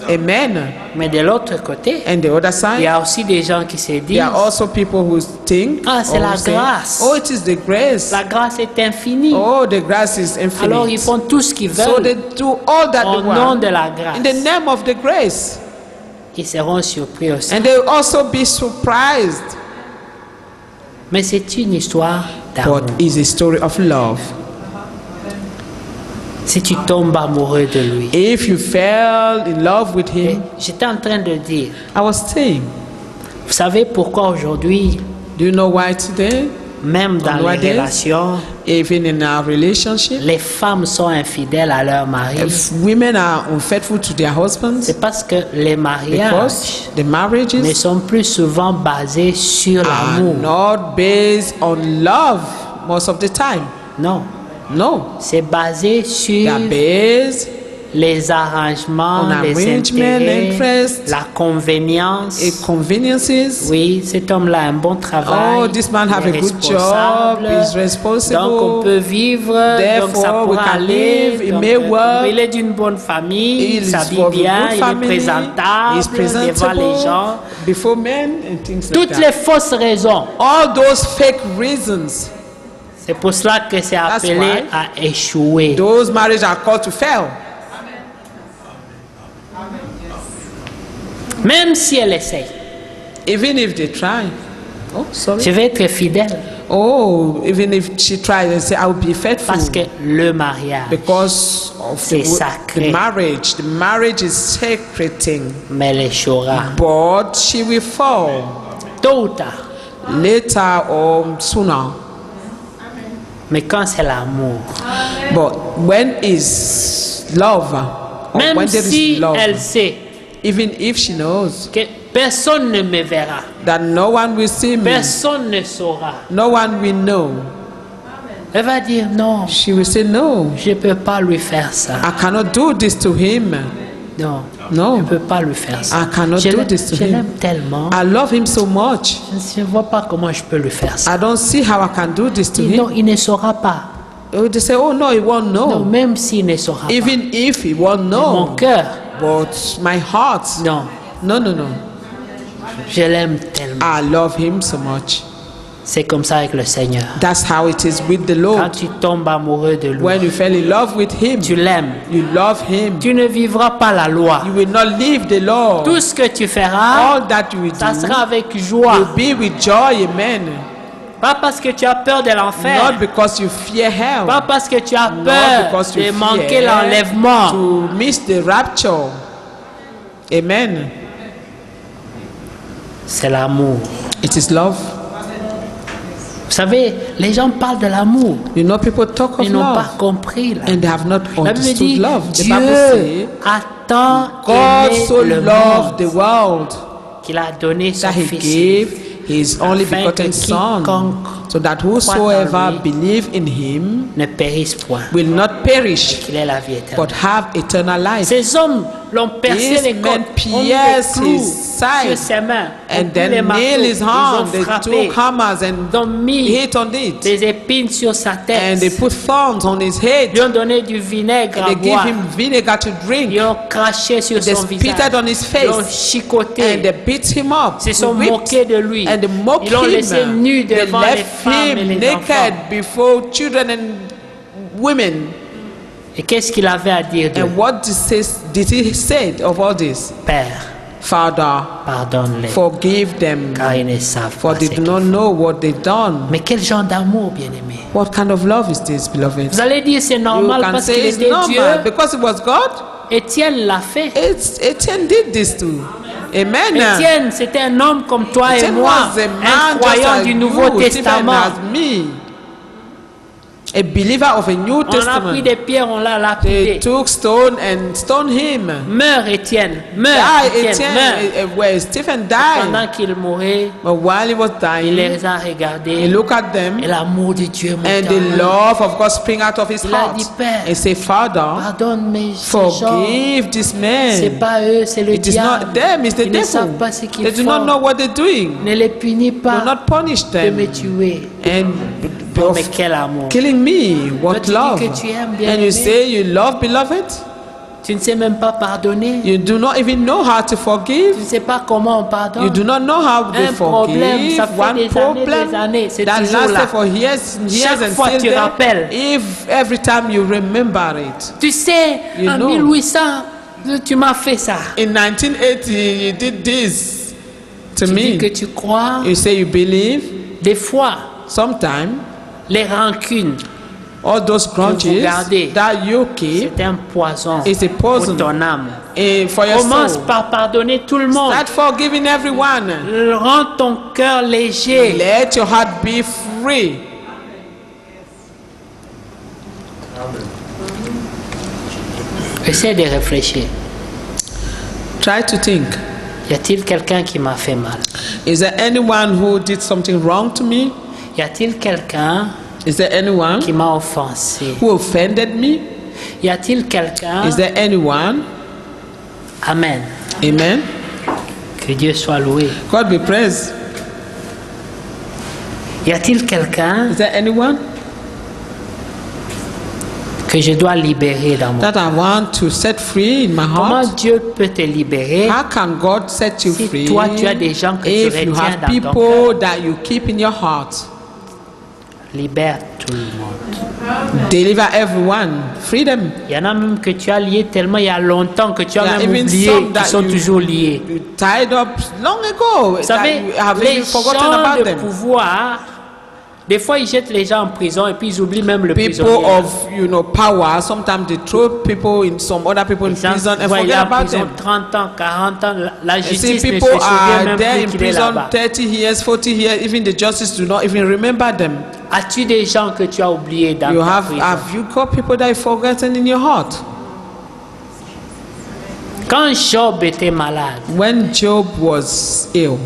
Amen. Mais de l'autre côté, And the other il y side, a aussi des gens qui se there disent, are also people who think, Ah, c'est or la say, grâce. oh, it is the grace. la grâce est infinie. Oh, the grace is Alors ils infinite. font tout ce qu'ils So they veulent do all that au they nom want de la in the grâce. name of the grace. Ils seront surpris aussi. And they will also be surprised. Mais c'est une histoire d'amour. But it's a story of love. Si tu tombes amoureux de lui. If you fell in love with Et him, j'étais en train de dire, I was saying, vous savez pourquoi aujourd'hui, do you know why today, même dans les Nowadays, relations, even in our relationship, les femmes sont infidèles à leur mari? if women are unfaithful to their husbands? C'est parce que les mariages Because the ne marriages sont plus souvent basés sur are l'amour. not based on love most of the time. Non, No, c'est basé they sur are based les arrangements, on les arrangement, intérêts, interest, la convenience. in conveniences. Oui, cet homme-là a un bon travail. Oh, this man have il est a good job, responsable. he's responsible. Donc on peut vivre, donc ça Therefore, we pourra can aller. live, it Donc, may work. il est d'une bonne famille, He il is s'habille from a bien, good il est family, présentable he's presentable devant les gens. before men and things like Toutes that. les fausses raisons. All those fake reasons, C'est pour cela que c'est That's appelé why à échouer. those marriages are called to fail. Même si elle essaye, Even if they try. Oh, sorry. je vais être fidèle Oh, even if she tries and say, I will be faithful. parce que le mariage, Because of C'est sacré. the marriage is sacred thing. mais elle échouera. But she will fall Tôt ou tard. later or sooner. Mais quand c'est l'amour, But when is love? Or même when there si is love, elle sait even if she knows que personne ne me verra, that no one will see me, personne ne saura, no one will know, elle va dire non, she will say, no, je ne peux pas lui faire ça. I cannot do this to him. Non, je No, ne peux pas lui faire ça. I cannot Je do l'aime- this to je him. l'aime tellement, I love him so much. je ne vois pas comment je peux lui faire ça. I don't see how I can do this to Non, him. il ne saura pas. Oh, they say, oh no, he won't Non, know. même s'il ne saura pas. Even if he won't Mon know. cœur, But my heart, non, no, no, no. je l'aime tellement. I love him so much. C'est comme ça avec le Seigneur. That's how it is with the Quand Lord. tu tombes amoureux de lui, When you fell in love with him, tu l'aimes. you love him. Tu ne vivras pas la loi. You will not leave the law. Tout ce que tu feras, All that you will ça do sera avec joie. will be with joy, amen. Pas parce que tu as peur de l'enfer. Not because you fear hell. Pas parce que tu as Not peur because you de manquer fear l'enlèvement. to miss the rapture. Amen. C'est l'amour. It is love. Vous savez, les gens parlent de l'amour. You know, people talk of Ils n'ont pas love compris. Là. and they have not La Bible understood dit, love. The Dieu Bible says, a tant God aimé so le loved the monde world qu'il a donné son that he Fils. gave his only afin begotten que Son, quiconque so that croit en whosoever lui believe in him ne périsse point, will not perish, qu'il ait la vie but éternelle. have eternal life. Ces hommes l'ont percé These les men côtes, ont mis des pierced clous his sur side, ses mains, ont and pris les then marteaux, nailed his ils ont hand. They frappé, took hammers and ils ont mis hit on it, des épines sur sa and they tête, put thorns on his head, ils lui ont donné du vinaigre and à they give boire, him vinegar to drink. ils ont craché sur They son spitted visage, on his ils l'ont face, and chicoté, they beat him up, ils se sont whipped, moqués de lui, and they mocked ils l'ont laissé him. nu They devant les left femmes et him les naked enfants. before children and women. Et qu'est-ce qu'il avait à dire d'eux? And what did he say of all this? Père, Father, pardonne-les, forgive them, car ils ne savent for pas they ce do qu'ils not font. know what they've done. Mais quel genre d'amour, bien-aimé? What kind of love is this, beloved? Vous allez dire c'est You normal can parce qu'il say it's était normal Dieu. because it was God. Étienne l'a fait. Etienne did this too. Amen. Étienne, c'était un homme comme toi et Etienne moi, was a un man just croyant as du Nouveau you, Stephen, Testament. as me, a believer of a New On a pris Testament. des pierres, on l'a They lapidé. took stone and stoned him. Meurs, Étienne, Die, meurs, Étienne, Etienne, meurs. where Stephen Pendant died. qu'il mourait, But while he was il dying, les a he regardés looked at them, et l'amour de Dieu and monta. the love of God spring out of his Il a heart. dit, Père, He said, Father, pardonne mes gens. forgive this C'est man. pas eux, c'est le It is diable. not them, it's the Ils ne savent devil. pas ce qu'ils They do not font. know what they're doing. Ne les punis Do pas not punish de me them. tuer. And Oh, of mais quel amour. killing me, what Toi, tu dis love. que tu aimes bien And you aimer. say you love, beloved. Tu ne sais même pas pardonner. You do not even know how to Tu forgive. ne sais pas comment on You pardonne. do not know how to Un problème, forgive. ça fait One des problem années, c'est that toujours là. lasted for years and years Chaque and fois still tu there. rappelles. If every time you remember it. Tu sais, You en know. 1800, tu m'as fait ça. In 1980, you did this to Tu dis que me. tu crois. You say you believe. Des fois, Sometime, les rancunes, all those grudges gardez. that you keep c'est un poison is a pour poison ton âme. for your Commence soul. par pardonner tout le monde. Start forgiving everyone. Rends ton cœur léger. Let your heart be free. Essaie de réfléchir. Try to think. Y a-t-il quelqu'un qui m'a fait mal? Is there anyone who did something wrong to me? Y a-t-il quelqu'un Is there anyone qui m'a offensé? who offended me? Y a-t-il quelqu'un? Is there anyone? Amen. Amen. Que Dieu soit loué. God be praised. Y a-t-il quelqu'un Is there anyone que je dois libérer dans mon that I want to set free in my Comment heart? Dieu peut te libérer How can God set you si free toi, tu as des gens que tu if you retiens have dans ton people that you keep in your heart? Libère tout le monde. Deliver everyone. Freedom. Il y en a même que tu as liés tellement il y a longtemps que tu as There are même even oublié some qu'ils that sont toujours liés. you tied up long ago. Vous savez, That you have les even forgotten gens about de them. pouvoir, des fois ils jettent les gens en prison et puis ils oublient même le People prisonnier. of power, sometimes they throw people in some other people in Les gens, prison and ouais, il est forget en about prison them. 30 ans, 40 ans, la You see, justice ne se people souvient are même there plus in qu'il est prison là-bas. 30 years, 40 years, even the justice do not even remember them. As-tu des gens que tu as oubliés dans You ta have prison? you got people that you've forgotten in your heart? Quand Job était malade, When Job was ill,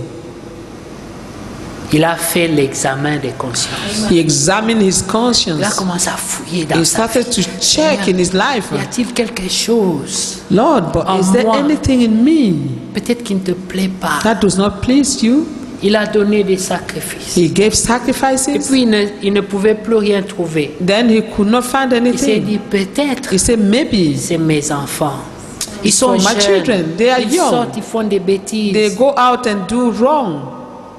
il a fait l'examen de conscience. he examined his Il a conscience. commencé à fouiller dans He sa started vie. to check in his life. Y a-t-il quelque chose, Lord, but En is there moi. anything in me peut-être qui ne te plaît pas? that does not please you? Il a donné des sacrifices. He gave Et sacrifices. puis il ne pouvait plus rien trouver. Then he could not find Il s'est anything. dit peut-être He said, maybe c'est mes enfants. Ils It's sont for my jeunes. children. They are Ils young. sortent, ils font des they bêtises. go out and do wrong.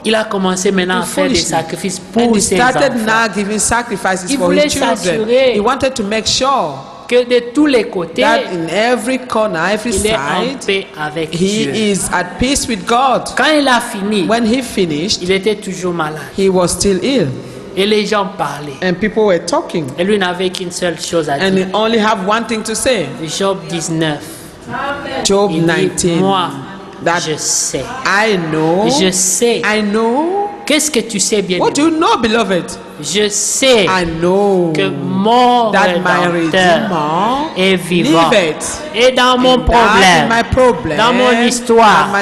Il a commencé maintenant à faire des Foolishly. sacrifices And pour he ses started enfants. now giving sacrifices Il for his voulait children. s'assurer He wanted to make sure Que de tous les côtés, that in every corner, every il est en side, paix avec he Dieu. is at peace with God. Quand il a fini, When he finished, il était toujours malade. he was still ill. Et les gens parlaient. And people were talking. Et lui n'avait qu'une seule chose à And he dire. only have one thing to say. Job 19. Job Il dit, 19. moi, That je sais. I know. Je sais I know Qu'est-ce que tu sais bien? What do you know, beloved? Je sais I know que mon that my Rédempteur Redeemer est vivant. liveth. Et dans mon And that in my problème, dans mon histoire, and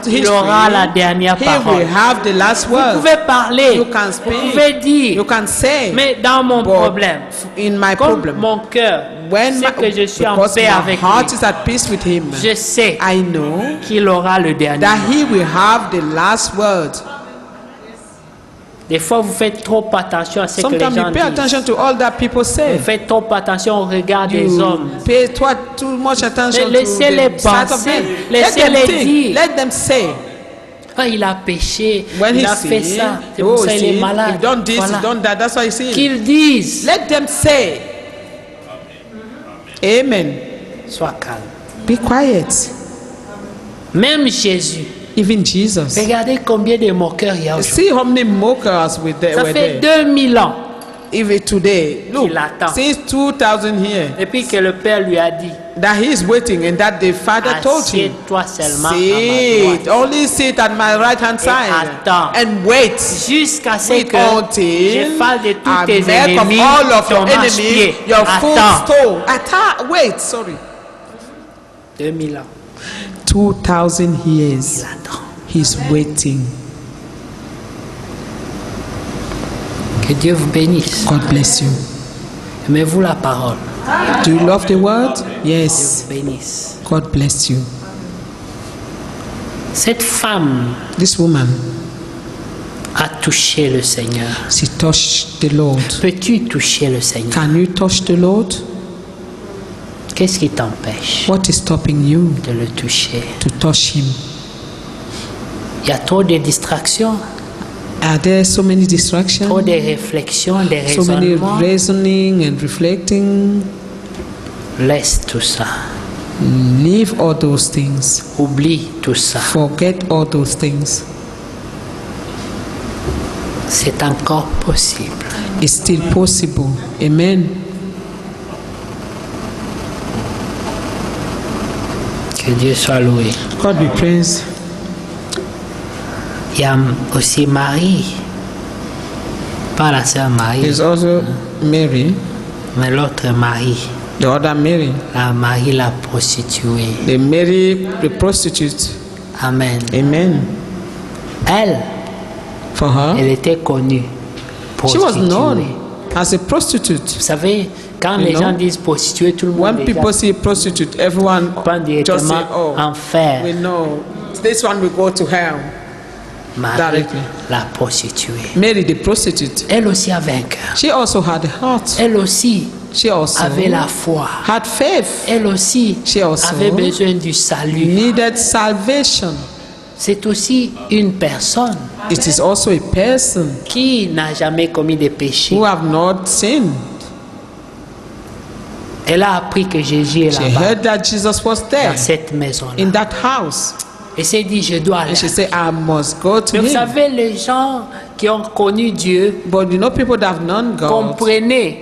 my il aura la dernière he will parole. have the last Vous word. pouvez parler, You can vous speak, pouvez dire, you can say, mais dans mon but problème, in my comme problem, mon cœur when sait que je suis en because paix my avec heart lui, is at peace with him, je sais I know qu'il aura le dernier that mot. he will have the last word. Des fois, vous faites trop attention à ce que les Sometimes gens you pay disent. attention to all that people say. Vous faites trop attention au regard des hommes. You pay too much attention to Laissez-les the sight of penser. them. Laissez-les dire. Let them say. Ah, il a péché, When il he a fait sin, ça, c'est pour ça qu'il est malade. You've done this, Voilà. you've done that. That's why he's sin. Qu'ils disent. Let them say. Amen. Sois calme. Be quiet. Même Jésus. Even Jesus. Regardez combien de moqueurs il y a aujourd'hui. See how many mockers were Ça there. fait 2000 ans. Even today, look, Qu'il attend. since 2000 here, Et puis que le Père lui a dit, that he is waiting and that the Father told him, assieds-toi seulement à ma sit, droite. only sit at my right hand side attends. and wait. Jusqu'à ce Wait que until j'efface de tous I tes make of ennemis all of ton your enemies marche-pied. your Attends. footstool. Wait, sorry. 2000 ans. 2000 Il years. attend. He's waiting. Que Dieu vous bénisse. God bless you. Aimez-vous la parole? Do you love the word? Dieu Yes. vous bénisse. God bless you. Cette femme This woman, a touché le Seigneur. she touched the Lord. Peux-tu toucher le Seigneur? Can you touch the Lord? Qu'est-ce qui t'empêche What is stopping you de le toucher? to touch him? Il y a trop de distractions, Are there so many distractions? trop de réflexions, de So many raisonnements. reasoning and reflecting. Laisse tout ça. Leave all those things. Oublie tout ça. Forget all those things. C'est encore possible. It's still possible. Amen. Que Dieu soit loué. God be praised. Il y a aussi Marie. Pas la sœur Marie, There's also Mary, mais l'autre Marie. the other Mary, La Marie la prostituée. the Mary, the prostitute. Amen. Amen. Elle, For her, elle était connue. she was Prostituée. known as a prostitute. Vous savez, quand You les know, gens disent prostituée, tout le monde When déjà people see prostitute, everyone pense just say, directement "Oh, enfer. we know this one will go to hell." Marie, Directly. la prostituée. Mary, the prostitute, Elle aussi avait un cœur. she also had a heart. Elle aussi She also avait la foi. had faith. Elle aussi She also avait besoin du salut. Needed salvation. C'est aussi une personne It is also a person qui n'a jamais commis de péché. who have not sinned. Elle a appris que Jésus est She là-bas, heard that Jesus was there dans cette maison-là. in that house. Et s'est dit, je dois aller. And she said, I must go to Mais vous him. savez, les gens qui ont connu Dieu But you know, people that have known God, comprenaient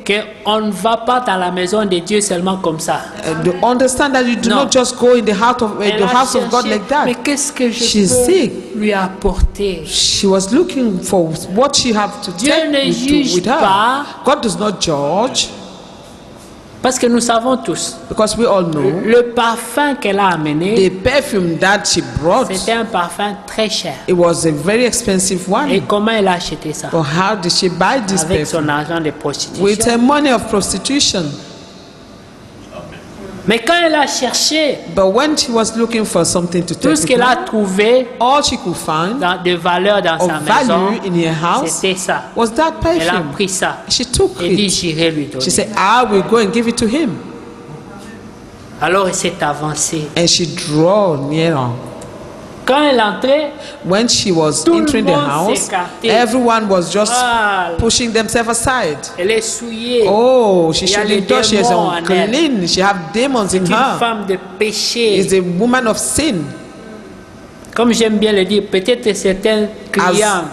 qu'on ne va pas dans la maison de Dieu seulement comme ça. they understand that you do No. not just go in the heart of Elle the a house of God cherché, like that. mais qu'est-ce que je She's peux sick. lui apporter? She was looking for what she have to Dieu take ne juge with her. pas. God does not judge, Parce que nous savons tous, because we all know le parfum qu'elle a amené, the perfume that she brought, c'était un parfum très cher. it was a very expensive Et one. comment elle a acheté ça? But how did she buy this Avec perfume? son argent de With prostitution. her money of prostitution. Mais quand elle a cherché, But when she was looking for something to tout take ce with qu'elle a her, trouvé all she could find de valeur dans of sa maison, value in her house c'était ça. was that Elle a perfume. pris ça She took et dit, it. j'irai lui She donner. said, I will go and give it to him. Alors elle s'est avancée. And she drew nearer. Quand elle entrait, When she was Tout le entering the monde house, s'écartait. everyone was just ah, pushing themselves aside. elle est souillée. Oh, she Il y a shouldn't les touch. She is démons en unclean. She have demons in Une her. femme de péché. Is a woman of sin. Comme j'aime bien le dire, peut-être certains clients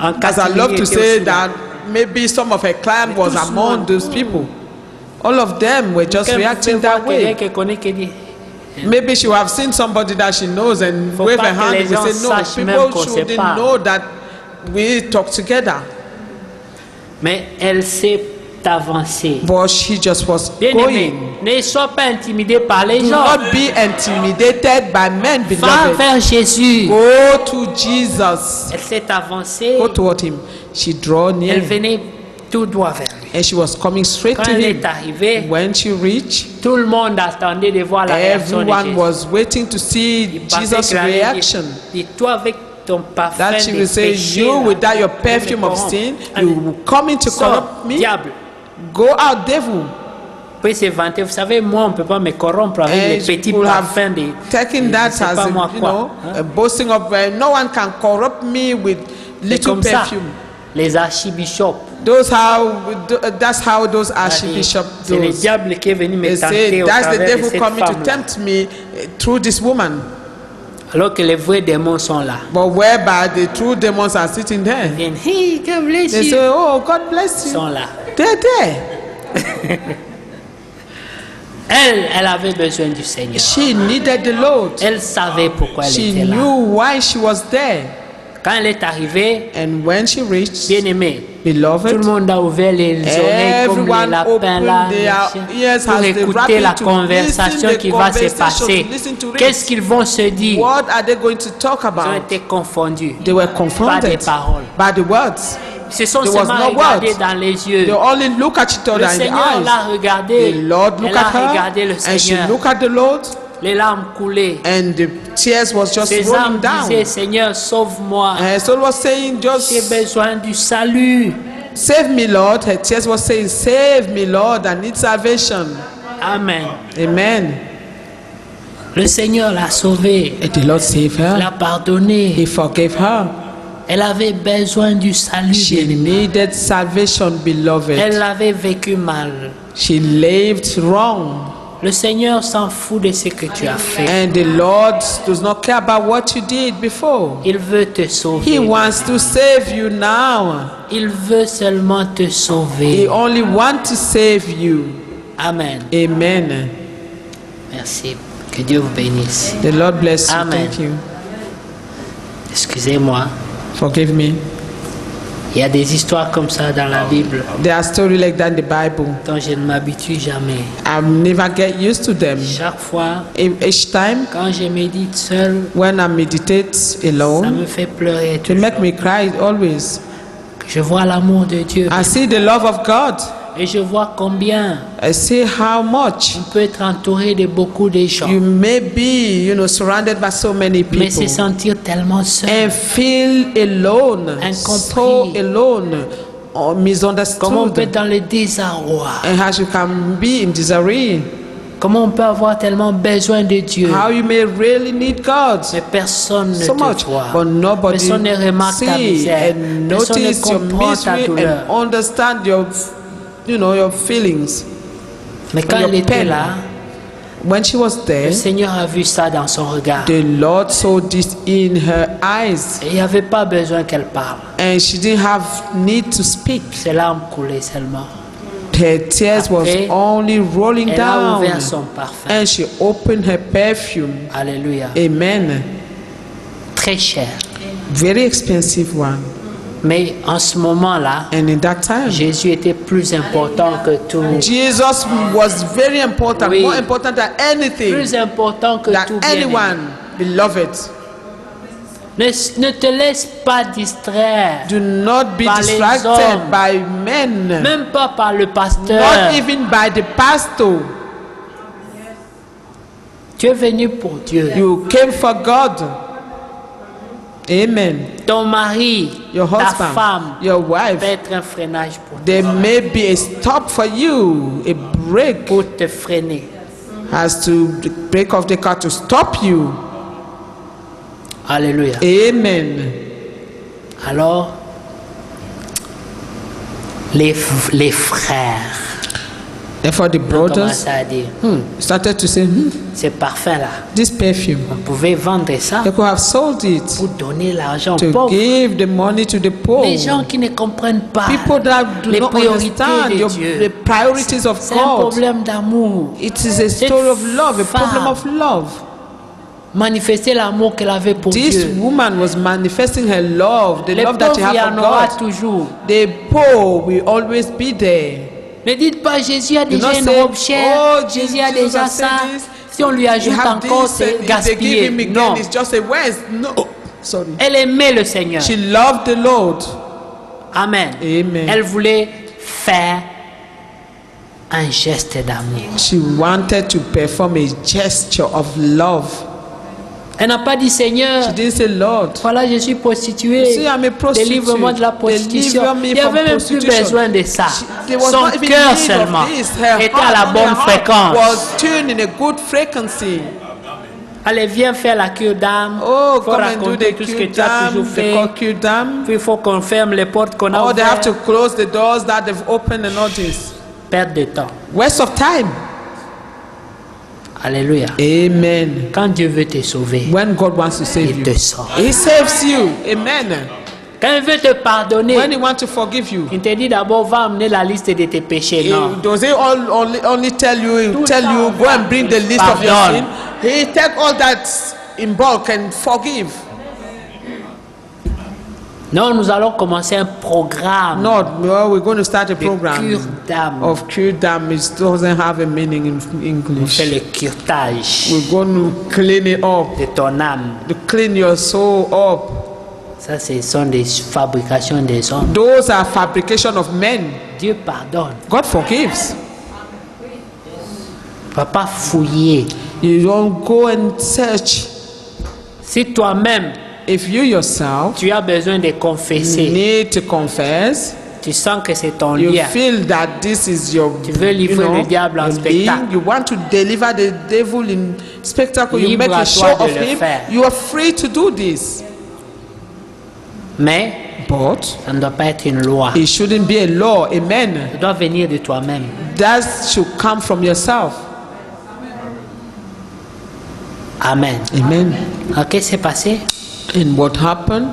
en As I catimini love to étaient say aussi là. that maybe some of her clan was tous among sont- those people. All of them were just Quand vous reacting pouvez voir that quelqu'un way. qui connaît qui dit, Maybe she will have seen somebody that she knows and Faut wave pas her que hand les and we gens say no. sachent même People qu'on shouldn't sépare. know that we talked together. Mais elle s'est avancée. But she just was Bien-aimé, going. ne sois pas intimidé par les Do gens. not be intimidated by men, Va beloved. vers Jésus. Go to Jesus. Elle s'est avancée. Go toward him. She drew Elle near venait tout droit vers lui. and she was coming straight Quand to elle him. est arrivée, When she reached, tout le monde attendait de voir la réaction de everyone Jésus. was waiting to see Il pensait Jesus' qu'il allait dire, reaction. dis toi avec ton parfum That she de will say, péché, you là, without your vous me perfume of corrompre. sin, Allez, you will come in to sors, corrupt me. diable. Go out, devil. Puis se vanter, vous savez, moi on ne peut pas me corrompre avec les And petits you will have parfums de taken that je sais as pas a, moi you quoi. know, Hein? a boasting of no one can corrupt me with C'est little comme ça, perfume. les archibishops. That's how those archbishops C'est le do. diable qui est venu me They tenter say au that's the travers de devil cette coming to femme-là. tempt me through this woman. Alors que les vrais démons sont là. But whereby the true demons are sitting there. Ils viennent, hey, God bless They you. say, oh, God bless Ils you. sont là. They're there. Elle avait besoin du Seigneur. She needed the Lord. Elle savait pourquoi elle She était là. knew why she was there. Quand elle est arrivée, And when she reached, bien-aimée, tout le beloved, monde a ouvert les oreilles comme les everyone lapins là, opened their ears pour as they écouter la rapid to conversation listen qui the va se conversation, passer. to listen to it. Qu'est-ce qu'ils vont se dire? What are they going to talk Ils ont about? été confondus. They were Pas des confronted paroles. by the words. Ils se sont There was seulement no regardés words. dans les yeux. They only look at each other Le in the Seigneur eyes. l'a regardé. The Lord looked Elle a at regardé le her and she Seigneur. looked at the Lord Les larmes coulaient. and the tears was just Ses rolling âmes down. disaient, Seigneur, sauve-moi. And so was saying, J'ai just besoin du salut. save me, Lord. Her tears was saying, save me, Lord. I need salvation. Amen. Amen. Le Seigneur l'a sauvée. And the Lord saved her. L'a pardonnée. He forgave her. Elle avait besoin du salut. She bien-aimé. needed salvation, beloved. Elle avait vécu mal. She lived wrong. Le Seigneur s'en fout de ce que tu as fait. And the Lord does not care about what you did before. Il veut te He sauver. wants to save you now. Il veut seulement te He sauver. only wants to save you. Amen. Amen. Merci. Que Dieu vous bénisse. The Lord bless you. Amen. Thank you. Excusez-moi. Forgive me. Il y a des histoires comme ça dans la Bible There are stories like that in the Bible. dont je ne m'habitue jamais. I never get used to them. Chaque fois, Each time quand je médite seul, when I meditate ça alone, me fait pleurer. it make me cry always. Je vois l'amour de Dieu I see the love of God. et je vois combien I see how much on peut être entouré de beaucoup de gens, you may be, surrounded by so many mais se people sentir tellement seul. and feel alone, so Incompris. alone, or Comment on peut misunderstood, être dans le désarroi? and how you can be in disarray. Comment on peut avoir tellement besoin de Dieu? How you may really need God Mais personne ne so te much, voit. but nobody Personne ne remarque ta see misère. and Personne ne notice your comprend ta misery douleur. and understand your, your feelings. Mais quand your elle était pain. là, When she was there, le Seigneur a vu ça dans son regard. the Lord saw this in her eyes, Et il n'y avait pas besoin qu'elle parle. and she didn't have need to speak. Ses larmes coulaient seulement. Her tears was Après, only rolling Elle a down, ouvert son parfum. and she opened her perfume. Alléluia. Amen. Très cher. Very expensive one. Mais en ce moment-là, And in that time, Jésus était plus important que tout. Jesus was very important, Oui. more important than anything, Plus important que tout. than bien-aimé. anyone, beloved. Ne te laisse pas distraire. Do not be Par les distracted hommes. by men, Même pas par le pasteur. not even by the pastor. Tu es venu pour Dieu. You came for God. Amen. Ton mari, Your ta husband, femme your wife, peut être un freinage pour toi. there may be a stop for you, a break Pour te freiner. has to break off the car to stop you. Alléluia. Amen. Alors, les frères Therefore, the ont brothers commencé à dire, started to say, ce parfum-là, this perfume, on pouvait vendre ça they could have sold it pour donner l'argent aux to pauvres. give the money to the poor. Les gens qui ne comprennent pas People that do les not priorités understand de the Dieu. priorities of C'est un God. problème d'amour. It is a story of love, a problem of love. manifester l'amour qu'elle avait pour This Dieu. woman was manifesting her love, the Les love that she pauvres, il y had en for aura God. toujours. The poor will always be there. Ne dites pas Jésus a Do déjà not une say, robe chère, oh, Jésus a Jesus déjà has said ça. this. Si on lui You ajoute have encore, this, c'est and if they give gaspillé. him again, Non. it's just a waste. No, sorry. Elle aimait le Seigneur. She loved the Lord. Amen. Amen. Elle voulait faire un geste d'amour. She wanted to perform a gesture of love. Elle n'a pas dit Seigneur, She didn't say, Lord, voilà, je suis prostituée. see, I'm a prostitute. Délivre-moi de la prostitution. Deliver me Il n'y from avait même plus prostitution. besoin de ça. There was Son not even cœur need seulement of this. Her était à la heart, only bonne her heart fréquence. was tuned in a good frequency. Allez, viens faire la cure d'âme. Oh, Il faut come and do raconter the tout ce que cure tu as dam, toujours the fait. call cure dam. Puis il faut qu'on ferme les portes qu'on a Oh, they have to ouvertes. close the doors that they've opened and all this. Perte de temps. Waste of time. Alléluia. Amen. Quand Dieu veut te sauver, When God wants to save il you, te sauve. He saves you. Amen. Quand il veut te pardonner, When He wants to forgive you, il te dit d'abord, va amener la liste de tes péchés. Non. does He only tell you, go and bring the list of your Pardon. sin? He take all that in bulk and forgive. Non, nous allons commencer un programme No, we're going to start a de cure program d'âme. of cure dam. It doesn't have a meaning in On English. fait le curetage We're going to clean it up, de ton âme. to clean your soul up. Ça, ce sont des fabrications des hommes. Those are fabrication of men. Dieu pardonne. God forgives. Tu ne vas pas fouiller. You don't go and search. Si toi-même, If you yourself tu as besoin de confesser, need to confess, tu sens que c'est ton you lien. feel that this is your, Tu veux livrer le diable en your spectacle. being, you want to deliver the devil in spectacle, you Libre make à a toi show de of le him, faire. you are free to do this. Mais But ça ne doit pas être une loi. it shouldn't be a law. Amen. Ça doit venir de toi-même. That should come from yourself. Amen. Amen. Alors, qu'est-ce qui s'est passé? And what happened?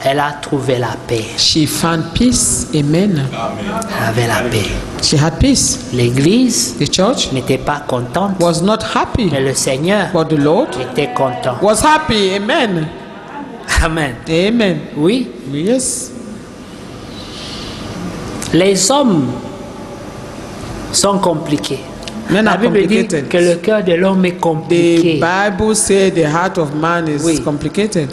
Elle a trouvé la paix. She found peace. Amen. Elle avait la paix. She had peace. L'église The church n'était pas contente, was not happy, mais le Seigneur but the Lord était content. was happy. Amen. Amen. Amen. Oui, Yes. les hommes sont compliqués. Men La are Bible dit complicated. que le cœur de l'homme est The compliqué. Bible says the heart of man is Oui. complicated.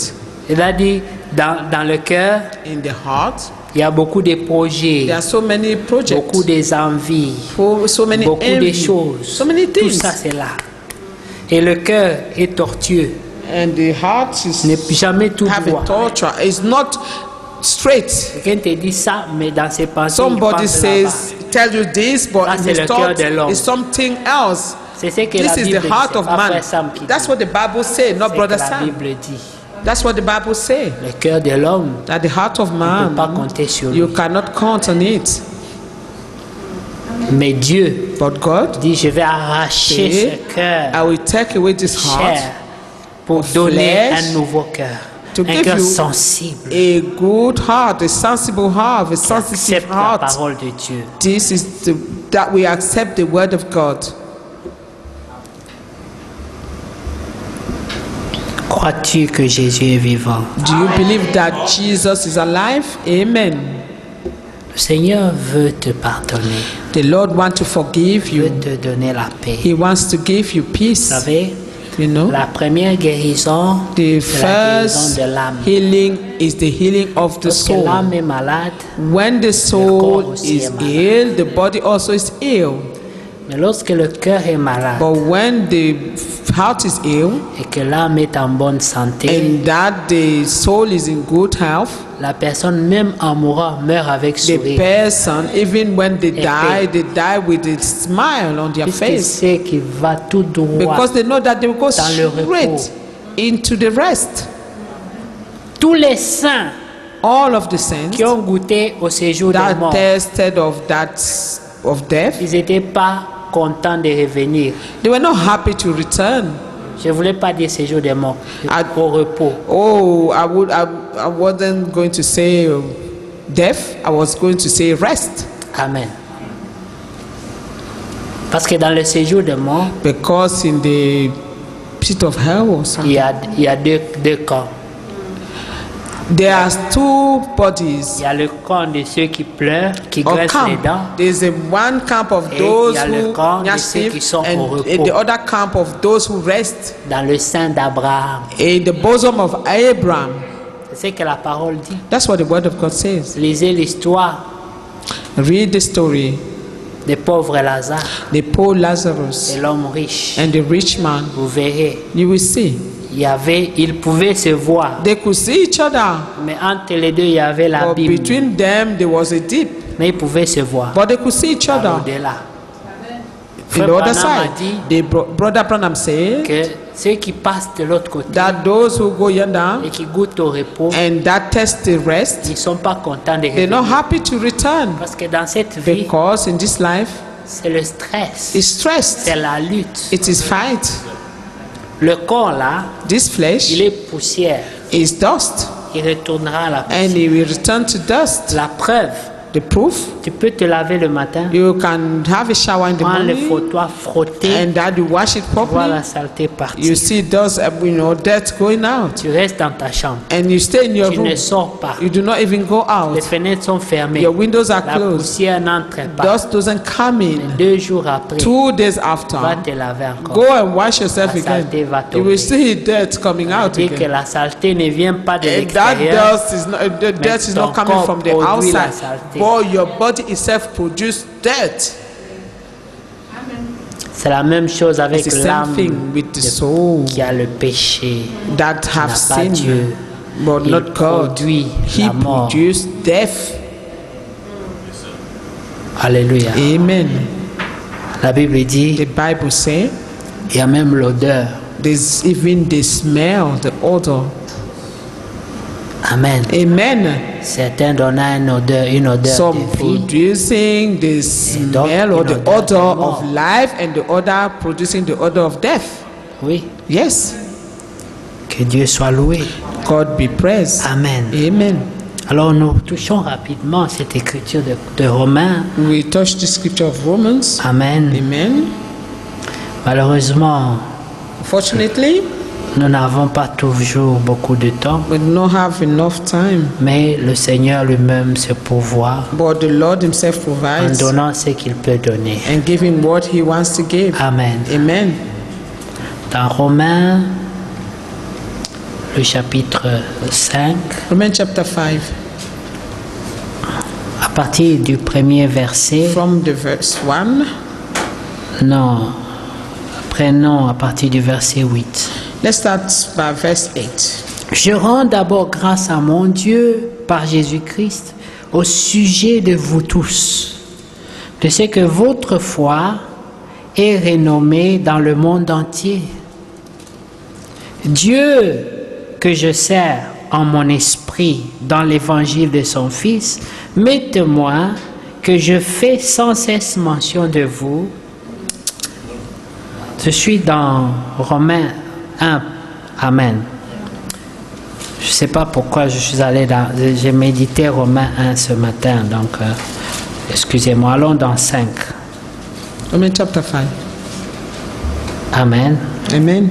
Il a dit, dans le cœur, In the heart, il y a beaucoup de projets, there are so many projects, beaucoup des envies, so many beaucoup de envy, choses. so many Tout things. ça, c'est là. Et le cœur est tortueux. And the heart N'est is jamais tout have droit. a torture. It's not straight. Quelqu'un te dit ça, mais dans ses pensées, il Somebody pense là-bas. says, tell you this, but Ça, in c'est his le cœur thought, de l'homme. it's something else. C'est ce que This la is Bible the dit. heart C'est of pas man. Frère Sam qui That's dit. what the Bible says, not C'est que Brother la Sam. Bible dit. That's what the Bible says. Le cœur de l'homme, That the heart of on ne peut pas man, compter sur lui. you cannot count on it. Mais Dieu But God, dit, je vais arracher say, ce cœur I will take away this heart cher pour of donner flesh, un nouveau cœur. to Un give cœur you sensible a good heart, a sensible heart, a qui sensitive accepte la heart. parole de Dieu. This is that we accept the word of God. Crois-tu que Jésus est vivant? Do you believe that Jesus is alive? Amen. Le Seigneur veut te pardonner, The Lord wants to forgive veut you. te donner la paix. He wants to give you Vous peace. savez, You know, la première guérison, the c'est la guérison first de l'âme. healing is the healing of the Lorsque soul. l'âme est malade, When the corps soul aussi is est malade. ill, the body also is ill. mais lorsque le cœur est malade But when the heart is ill et que l'âme est en bonne santé, and that the soul is in good health, la personne même en mourant meurt avec the sourire. person, even when they paix. die with a smile on their Puisqu'il face sait qu'il va tout droit. because they know that they will go Dans le repos. straight into the rest. Tous les saints All of the saints qui ont goûté au séjour des that morts, tasted of death, ils n'étaient pas contents de revenir. they were not happy to return. Je ne voulais pas dire séjour des morts, Ah. au repos. Oh, I wasn't going to say death. I was going to say rest, Amen. Parce que dans le séjour des morts, because in the pit of hell or something. Il y a deux camps. There are two bodies Il y a le camp de ceux qui pleurent, qui or graissent les camp. dents. There's a one camp of Et those il y a le who camp de gnash ceux teeth qui sont au and repos. the other camp of those who rest Dans le sein d'Abraham. in the bosom of Abraham. C'est ce que la parole dit. That's what the word of God says. Lisez l'histoire Read the story. des pauvres Lazare The poor Lazarus et l'homme riche. and the rich man. Vous verrez, You will see. ils pouvaient se voir. They could see each other, Mais entre les deux, il y avait but l'abîme. between them there was a deep. Mais ils pouvaient se voir. But they could see each Par other. au-delà. In Frère the other Branham a side, dit Brother Branham said que ceux qui passent de l'autre côté that those who go yonder et qui goûtent au repos, and that test the rest, ils ne sont pas contents de they're not revenir. happy to return Parce que dans cette vie, because in this life c'est le stress, it's stressed. c'est la lutte. It is fight. Le corps là, This flesh il est poussière. is dust, Il retournera à la poussière. and it will return to dust. La preuve, The proof: tu peux te laver le matin, you can have a shower in the prendre le morning, frottoir, frotter, and that you wash it tu vois properly. la saleté partir. You see dust, dirt going out, Tu restes dans ta chambre. and you stay in your Tu room. ne sors pas. You do not even go Les out. fenêtres sont fermées. Your windows are La closed. poussière n'entre pas. Dust doesn't come in. 2 jours après, 2 days after, va te laver encore. go and wash yourself La again. saleté va You tomber. will see dirt coming out Dit que again. la saleté ne vient pas de And that l'extérieur. dust is not, the dirt is ton not coming corps from the produit la outside, saleté. but your body itself produces dirt. C'est la même chose avec It's the same l'âme thing with the soul qui a le péché. that have n'a pas sinned, Dieu. but Il not God. produit He la mort. produced death. Alléluia. Amen. La Bible dit, The Bible says il y a même l'odeur. there's even the smell, the odor. Amen. Amen. Certains donnent une odeur Some de vie. producing the smell or the odor de odor mort. of life, and the other producing the odor of death. Oui. Yes. Que Dieu soit loué. God be praised. Amen. Amen. Alors nous touchons rapidement cette écriture de Romains. We touch the scripture of Romans. Amen. Amen. Malheureusement, Fortunately, nous n'avons pas toujours beaucoup de temps, we do not have enough time, mais le Seigneur lui-même se pourvoit but the Lord Himself en provides donnant ce qu'il peut donner. and giving what He wants to give. Amen. Amen. Dans Romains, le chapitre 5, Romans chapter 5, à partir du premier verset, from the verse 1. non, à partir du verset 8. Let's start by verse 8. Je rends d'abord grâce à mon Dieu par Jésus-Christ au sujet de vous tous, de ce que votre foi est renommée dans le monde entier. Dieu que je sers en mon esprit dans l'évangile de son Fils, m'est témoin que je fais sans cesse mention de vous. Je suis dans Romains 1. Amen. Je ne sais pas pourquoi je suis allé dans... J'ai médité Romains 1 ce matin, donc excusez-moi. Allons dans 5. Romans chapter 5. Amen. Amen.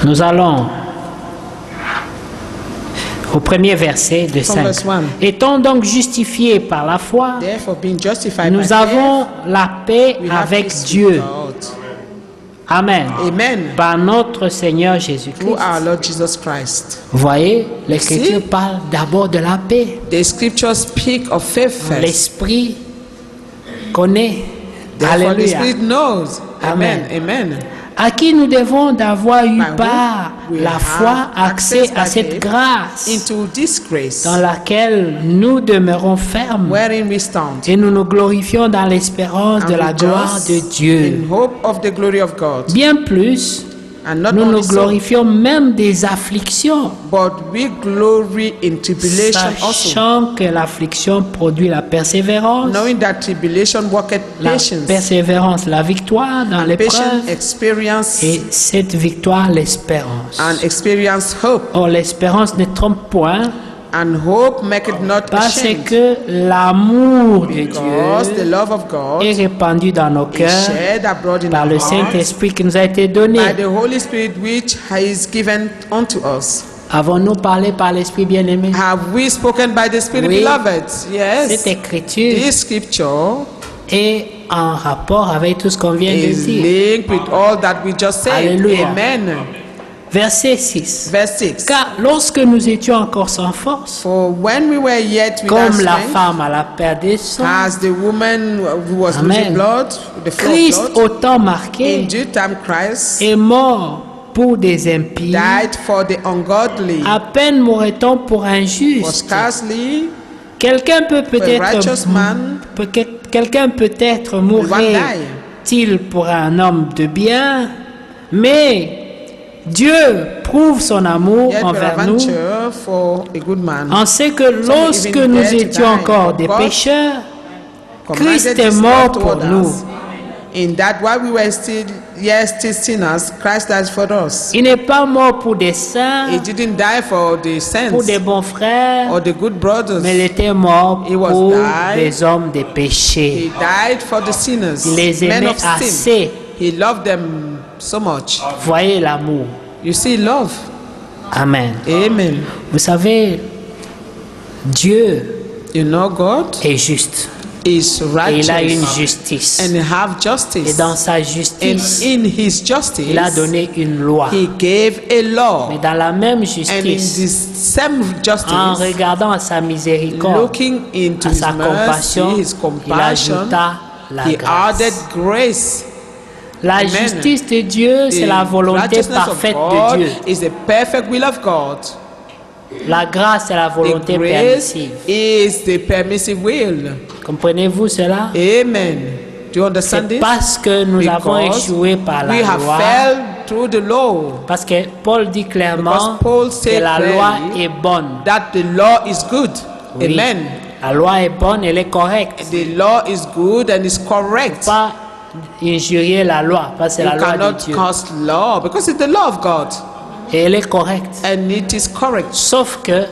Nous allons au premier verset de From 5. verse 1. Étant donc justifiés par la foi, Therefore, being justified by nous faith, avons la paix we have avec peace with Dieu. God. Amen. Amen. Par notre Seigneur Through Jésus-Christ. our Lord Jesus Christ. Vous voyez, l'Écriture Merci. parle d'abord de la paix. The scriptures speak of faith first. L'Esprit connaît. Therefore, the Alléluia. Spirit knows. Amen. Amen. Amen. À qui nous devons d'avoir eu By whom part we la have foi, accès access à by cette faith grâce into this grace dans laquelle nous demeurons fermes wherein we stand et nous nous glorifions dans l'espérance de and la gloire rejoice de Dieu. in hope of the glory of God. Bien plus, And not nous nous only so, glorifions même des afflictions, but we glory in tribulation also, sachant que l'affliction produit la persévérance, knowing that tribulation worketh la patience, persévérance, la victoire dans patient l'épreuve, experience, et cette victoire, l'espérance. and experience hope. Or, l'espérance ne trompe point, And hope maketh not Parce ashamed. que l'amour de Because the Dieu love of God est répandu dans nos is cœurs shed abroad in par our le hearts Saint-Esprit qui nous a été donné. by the Holy Spirit which is given unto us. Avons-nous parlé par l'Esprit bien-aimé? Have we spoken by the Spirit, Oui. beloved? Yes. Cette écriture This scripture est en rapport avec tout ce qu'on vient de is dire. linked with all that we just said. Hallelujah. Amen. Verset 6. Verse 6. Car lorsque nous étions encore sans force, For when we were yet without comme la strength, femme à la perte des sangs, as the woman who was Amen. losing blood, the flow Christ, of blood, au temps in marqué, due time Christ est mort pour des impies. died for the ungodly. À peine mourrait-on pour un For juste. scarcely Quelqu'un peut righteous man quelqu'un peut-être one mourrait-il pour un homme de bien, mais Dieu prouve son amour yet envers nous. peradventure for a good man. On sait que lorsque even nous dare to étions die encore for des God, pécheurs, Commanded Christ est his mort love pour toward nous. us. In that while we were still sinners, Christ died for us. Il n'est pas mort pour des saints, He didn't die for the pour des saints bons frères, or the good brothers. mais il était mort He was pour died. des hommes des péchés. He died for the sinners, Il les men aimait of sin. assez. He loved them so much. Voyez l'amour. You see love. Amen. Amen. Vous savez, Dieu You know God est juste. is Et il a une righteous justice. and have Et justice. dans sa And justice, in his justice, il a donné une loi. he gave a law. Mais dans la même And in justice, this same en justice, regardant à sa miséricorde, looking into à his sa compassion, mercy, his il compassion, ajouta la he added grâce. grace. La Amen. justice de Dieu, c'est la The volonté righteousness of parfaite God de Dieu. is the perfect will of God. La grâce, c'est la The volonté grace permissive. is the permissive will. Comprenez-vous cela? Amen. Do you understand C'est this? parce que nous avons Because échoué par la we have loi. fell through the law. Parce que Paul dit clairement Because Paul que said la loi clearly est bonne. that the law is good. Oui. Amen. La loi est bonne, elle est correcte. The law is good and is correct. Pas injurier la loi, parce que c'est You la loi de cannot Dieu. curse law because it's the law of God Et elle est correcte. and it is correct. Sauf que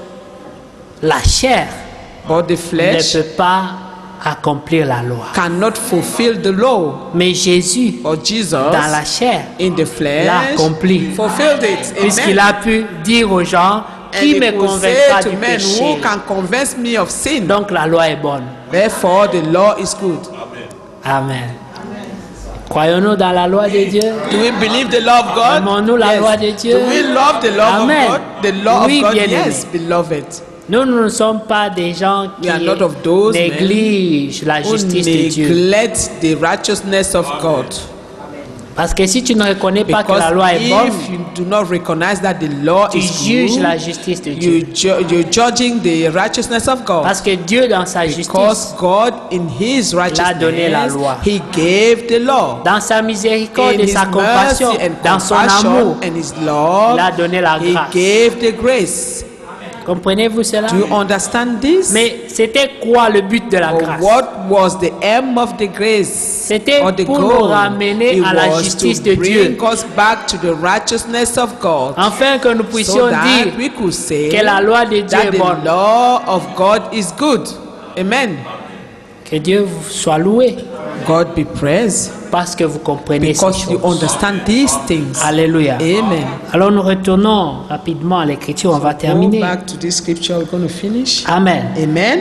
la chair But the ne flesh peut pas accomplir la loi. cannot fulfill the law. Mais Jésus, Or Jesus dans la chair, in the flesh l'a accompli. fulfilled it. Puisqu'il Amen. a pu dire aux gens, And qui he me could convaincra say du to men, péché? who can convince me of sin? Donc la loi est bonne. Therefore, the law is good. Amen. Croyons-nous dans la loi de Dieu? Do we believe the law of God? Aimons-nous la loi de Dieu? Do we love the law Amen. of God? The law Oui, of God, bien-aimé. yes, beloved. Nous ne sommes pas des gens qui We are not of those men négligent la Who justice de Dieu. neglect the righteousness of God. Parce que si tu ne reconnais pas que la loi est Because bonne, if you do not recognize that the law tu is juges good, la justice de Dieu. you're judging the righteousness of God. Parce que Dieu, dans sa Because justice, God, in His donné la righteousness, loi. He gave the law. dans sa miséricorde In et His sa compassion, mercy and dans son compassion amour, and His love, il a donné la He grâce. gave the grace. Comprenez-vous cela? Do you understand this? Mais c'était quoi le but de la Or grâce? what was the aim of the grace? C'était Or the pour nous goal? ramener It à la was justice to de bring Dieu, us back to the righteousness of God. afin que nous So puissions that dire we could say que la loi de Dieu that est the bonne. law of God is good. Amen. Que Dieu vous soit loué God be praised parce que vous comprenez ces because you choses. understand these things. Alléluia. Amen. Alors nous retournons rapidement à l'écriture, on va Go terminer. back to this scripture. We're going to finish. Amen. Amen.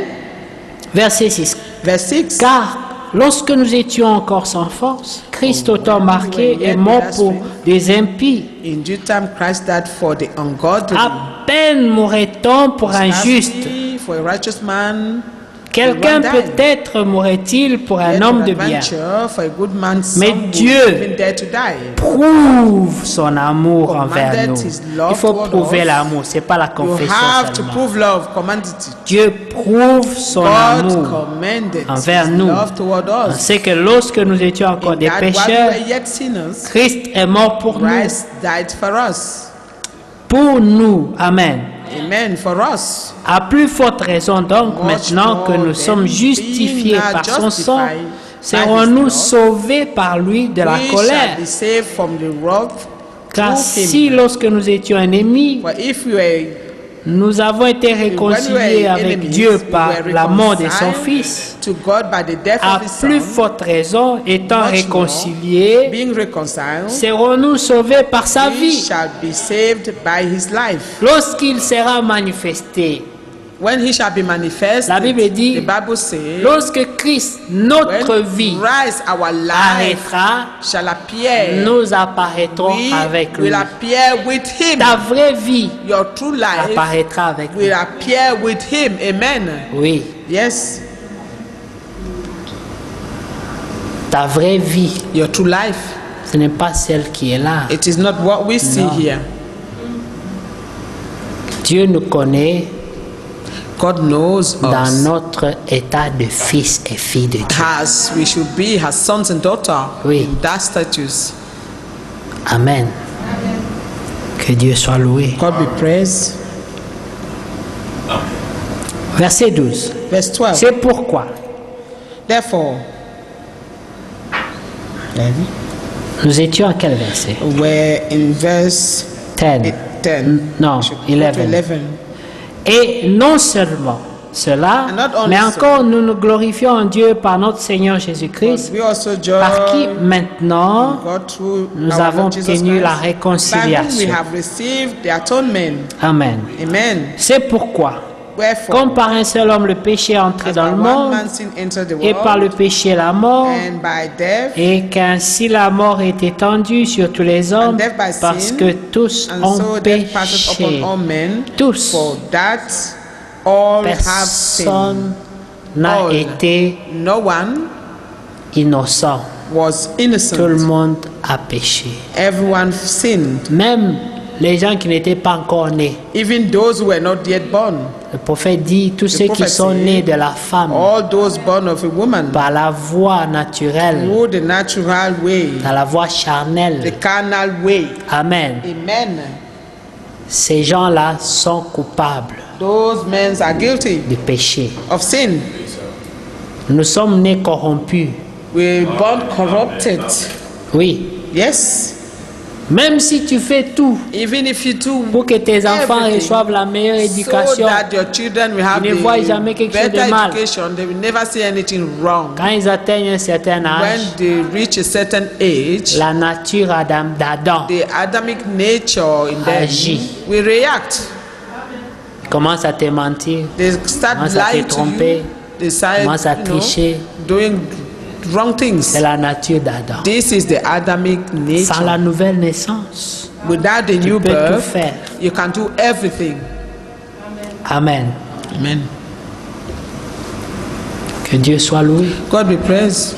Verset 6. Verse 6. Car lorsque nous étions encore sans force, Christ au temps marqué est mort pour des impies. In due time, Christ died for the ungodly. À peine mourrait-on pour un juste. Scarcely for a righteous man. Quelqu'un one died. peut-être mourrait-il pour un Yet homme de bien. peradventure, for a good man, Mais some would Dieu even dare to die. Prouve son amour envers Commanded nous. his love Il faut toward prouver us. l'amour, c'est pas la You confession have to seulement. prove love. Commanded it. Dieu prouve son God amour commanded envers his nous. love toward On us. sait que lorsque nous étions encore In des that while we pécheurs, were yet sinners, Christ est mort pour nous. Christ died for us. Pour nous. Amen. Amen. For us. À plus forte raison donc, Much maintenant que more nous than sommes justifiés being par son justified sang, by serons-nous his blood, sauvés par lui de la We colère. shall be saved from the wrath Car through si him. lorsque nous étions ennemis, For if we were nous avons été when we réconciliés were avec enemies, Dieu we par were la mort de son reconciled Fils. to God by the death À of His plus Son. forte raison, étant Much more, réconciliés, being reconciled, serons-nous sauvés par sa we vie shall be saved by His life. lorsqu'il sera manifesté. When He shall be manifested, La Bible dit, the Bible says, lorsque Christ, notre when vie, Christ, our life, arrêtera, shall appear, nous apparaîtrons we avec lui. will appear with Him. Ta vraie vie Your true life apparaîtra avec lui. will appear with Him. Amen. Oui, Yes, ta vraie vie, your true life. ce n'est pas celle qui est là. It is not what we see No. here. Dieu nous connaît God knows dans us notre état de fils et filles de Dieu. as we should be as sons and daughters Oui. in that status. Amen. Que Dieu soit loué. God be praised. Verset 12. Verse 12. C'est pourquoi Therefore, nous étions à quel verset? we're in verse 10. 10. Non, We should go to 11. 11. Et non seulement cela, And not only mais so. encore nous nous glorifions en Dieu par notre Seigneur Jésus-Christ, We also par qui join maintenant God through nous our avons Lord Jesus obtenu la Christ, by whom we réconciliation. have received the atonement. Amen. Amen. C'est pourquoi, Wherefore, comme par un seul homme le péché est entré as dans by le one monde, man sin entered the et par le world, péché la mort, and by death, et qu'ainsi la mort est étendue sur tous les hommes, and death by parce sin, que tous and ont so death passeth péché. upon all men, Tous. for that all have sinned. Personne n'a All. été No one innocent. was Tout le innocent. monde a péché. Everyone sinned, Même les gens qui n'étaient pas encore nés. even those who were not yet born. Le prophète dit, tous ceux qui prophet sont said, nés de la femme, All those born of a woman, par la voie naturelle, through the natural way, dans la voie the charnelle. carnal way. Amen. Amen. Ces gens-là sont coupables Those men are guilty du péché. of sin. Nous sommes nés corrompus. We're born corrupted. Oui. Yes. Même si tu fais tout Even if you do pour que tes enfants everything reçoivent la meilleure so éducation, that your children will have ils ne voient jamais the quelque chose de better mal. education, they will never see anything wrong. quand ils atteignent un certain When âge, they reach a certain age, la nature d'Adam the Adamic nature in them Agit. will react. commence à te mentir, They start commence à te lying to tromper, you. They start, commence à tricher. doing wrong things. C'est la nature d'Adam. This is the Adamic Sans nature. la nouvelle naissance, Without the new peux tout birth, faire. you can do everything. Amen. Amen. Que Dieu soit loué. God be praised.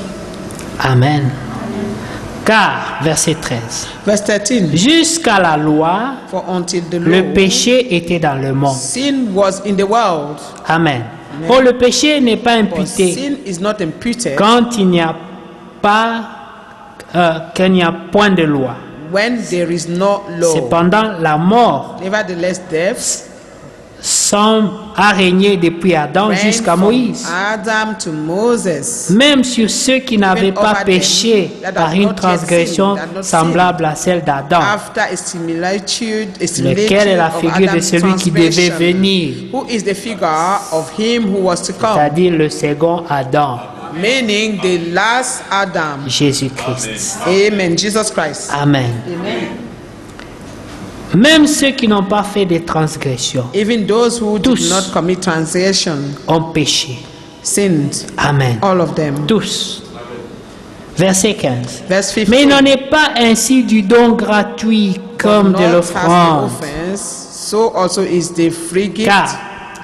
Amen. Car, verset 13, Verse 13. jusqu'à la loi, For until the le law, péché était dans le monde. sin was in the world, Amen. Oh, le péché n'est pas but imputé sin is not imputed quand il n'y a pas, qu'il n'y a point de loi. when there is no law. Cependant, la mort Nevertheless, death a régné depuis Adam reigned jusqu'à from Moïse. Adam to Moses. Même sur ceux qui n'avaient Even pas over péché them that par have une not yet transgression sinned, that not semblable à celle d'Adam, After a similitude lequel est la of figure de Adam's celui qui devait transgression, venir, who is the figure of him who was to come, c'est-à-dire le second Adam, meaning the last Adam. Jésus-Christ. Amen. Jesus Christ. Amen. Même ceux qui n'ont pas fait de transgression Even those who did Tous. not commit transgression ont péché. sinned. Amen. All of them. Tous. Verset 15. Verse 15. Mais il n'en est pas ainsi du don gratuit comme de Not as the l'offrande. offense, so also is the free gift. Car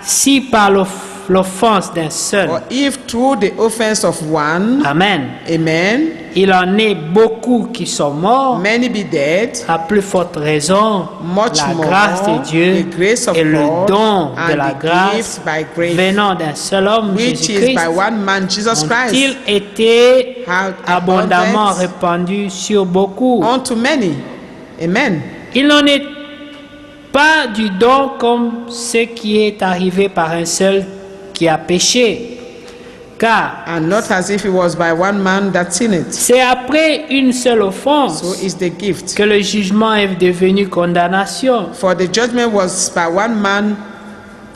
si par l'offense d'un seul, Or if through the offense of one, Amen, amen, il en est beaucoup qui sont morts, many be dead, à plus forte raison, much la more grâce de Dieu the grace of et le God don de and la the grâce gift by grace, venant d'un seul homme, which is Jésus-Christ, by one man, Jesus ont-ils Christ, été have abondamment abundance répandus sur beaucoup. unto many. Amen. Il n'en est pas du don comme ce qui est arrivé par un seul qui a péché. Car And not as if it was by one man that sinned. c'est après une seule offense So is the gift. que le jugement est devenu condamnation. For the judgment was by one man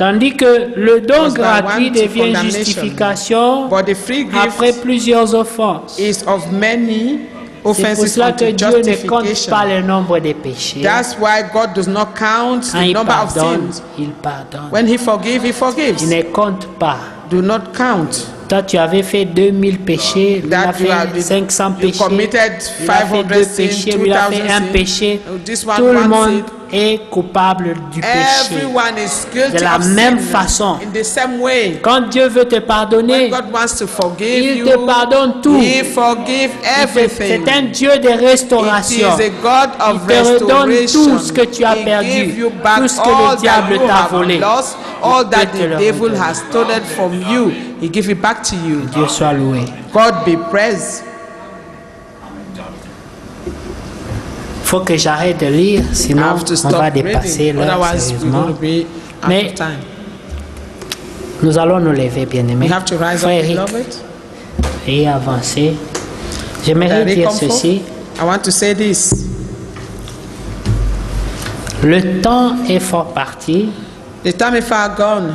Tandis que le don Was by gratuit one to devient condemnation. justification But the free après gift plusieurs offenses. is of many C'est pour offenses cela que unto Dieu ne compte justification. pas le nombre des péchés. That's why God does not count Quand the il number of pardonne, sins. il pardonne. When He forgives, He Il forgives. ne compte pas. Do not count. Toi, tu avais fait 2000 péchés, lui a That you fait have 500 you péchés, committed il a fait 500 2 sins, péchés, lui a fait 2000 un sins. péché. This one, Tout le one monde est coupable du péché. Everyone is guilty De la of même sin façon. in the same way. Quand Dieu veut te When pardonner, God wants to forgive il you, te pardonne tout. He forgives everything. C'est un Dieu de It restauration. is a God of Il te redonne restoration. tout ce que tu as He perdu, gives you back tout ce que all le diable that you t'a have volé. lost, all Il that peut te the le devil redonner. has stolen from you. He gives it back to you. Dieu soit loué. God be praised. Faut que j'arrête de lire, I sinon have to on stop va dépasser reading. l'heure Otherwise, we're sérieusement. going to be out Mais of time. nous allons nous lever, bien-aimés. We have to rise up, Frère Eric, beloved. et avancer. J'aimerais Very dire comfort. ceci. I want to say this. Le temps est fort parti. The time is far gone.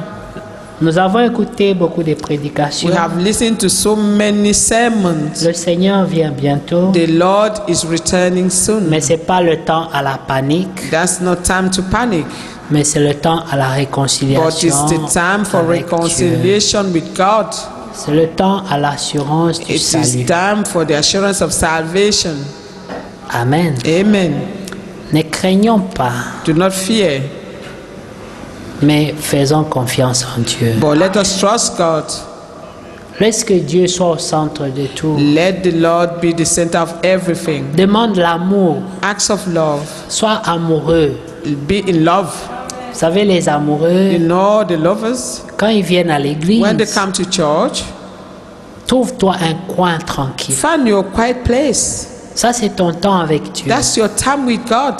Nous avons écouté beaucoup de We prédications. have listened to so many sermons. Le Seigneur vient bientôt, The Lord is returning soon. mais ce n'est pas le temps à la panique, That's not time to panic, mais c'est le temps à la but réconciliation. it's the time for avec Dieu. reconciliation with God. C'est le temps à l'assurance du It is salut. time for the assurance of salvation. Amen. Amen. Ne craignons pas, Do not fear, mais faisons confiance en Dieu. but let us trust God. Laisse que Dieu soit au centre de tout. Let the Lord be the center of everything. Demande l'amour. Acts of love. Sois amoureux. Be in love. Vous savez, les You amoureux, know the lovers, quand ils viennent à l'église, when they come to church, trouve-toi un coin tranquille. find your quiet place. Ça, c'est ton temps avec Dieu. That's your time with God.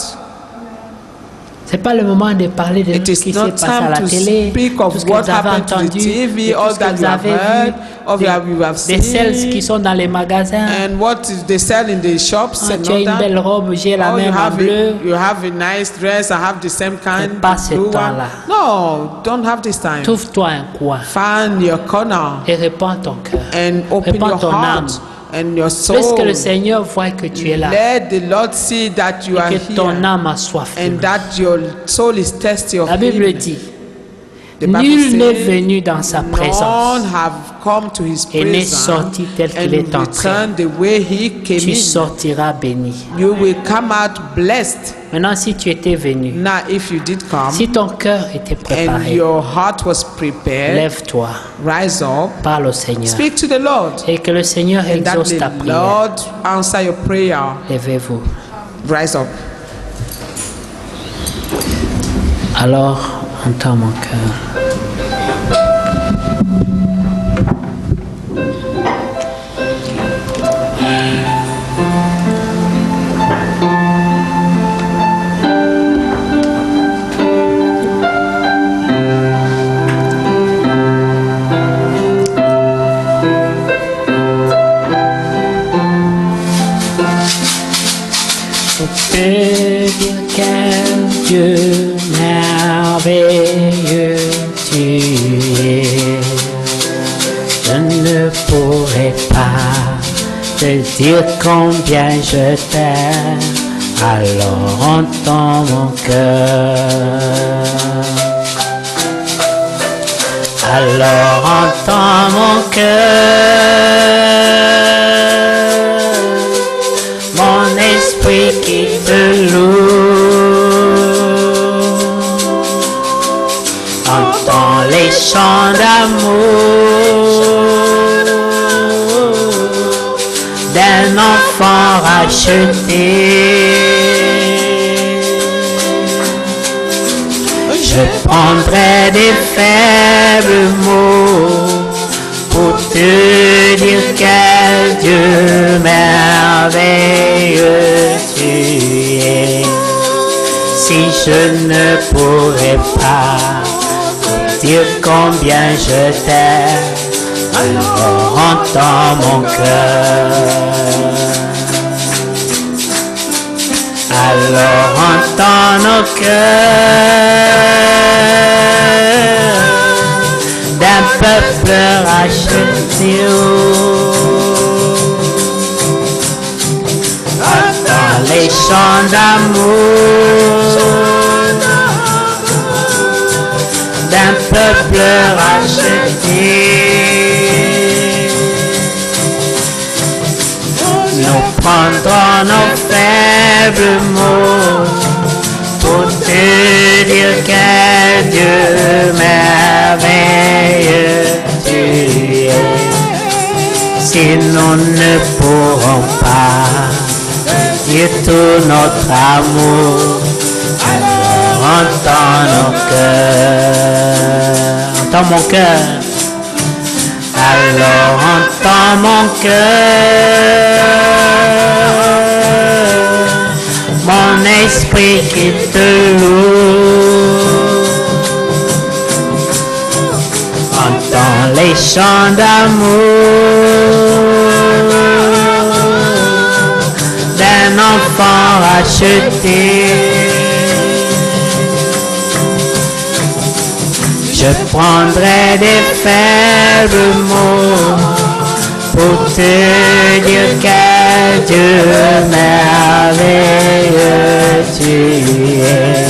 C'est pas le moment de parler de It tout ce is qui s'est not passé à time la to télé, speak tout of ce que what vous avez happened to the entendu, TV, de tout all ce that que vous you have avez heard, vu, all des, that you have des sales qui seen, sont dans les magasins. and what they sell in the shops Ah, and tu as all une belle that. robe, j'ai la Oh, you même en have, bleu. you have a nice dress, I have the same kind, pas ce blue one. temps-là. No, don't have this time. Trouve-toi un coin Find your corner et répands ton cœur. and open Répands your ton âme. heart and your Laisse que soul. le Seigneur voie que tu es là Let the Lord see that you are et que ton here âme a soif. de and lui. that your soul is thirsty of La Bible Him. dit, The Bible nul n'est says, venu dans sa none présence have come to His et n'est presence sorti tel qu'il est and entré. returned the way He came Tu in. sortiras béni. You will come out blessed. Maintenant, si tu étais venu, Now, if you did come si ton cœur était and préparé, your heart was prepared, lève-toi, rise up, parle au Seigneur speak to the Lord, et que le Seigneur and that exauce ta the prière. Lord answer your prayer. Levez-vous. Rise up. Alors, entends mon cœur. Peux dire quel Dieu merveilleux tu es. Je ne pourrais pas te dire combien je t'aime, alors entends mon cœur. Alors entends mon cœur, mon esprit qui te loue. Entends les chants d'amour d'un enfant racheté. Je prendrai des faibles mots pour te dire quel Dieu merveilleux tu es. Si je ne pourrais pas dire combien je t'aime, alors entends mon cœur. Alors entends nos cœurs, racheté. Dans les chants d'amour d'un peuple racheté, nous prendrons nos faibles mots pour te dire quel Dieu merveilleux tu es. Si nous ne pourrons pas dire tout notre amour, alors entends nos cœurs, entends mon cœur, alors entends mon cœur, mon esprit qui te loue, entends les chants d'amour d'un enfant racheté. Je prendrai des faibles mots pour te dire quel Dieu merveilleux tu es.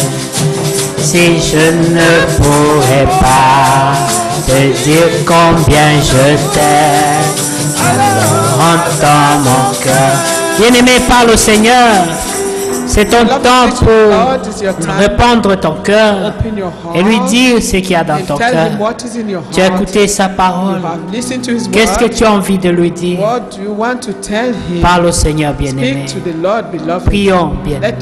Si je ne pourrais pas te dire combien je t'aime, alors entends mon cœur. Bien-aimé, parle au Seigneur. C'est ton temps pour répandre ton cœur et lui dire ce qu'il y a dans ton cœur. Tu as écouté sa parole. Qu'est-ce que tu as envie de lui dire? Parle au Seigneur, bien-aimé. Prions, bien-aimé.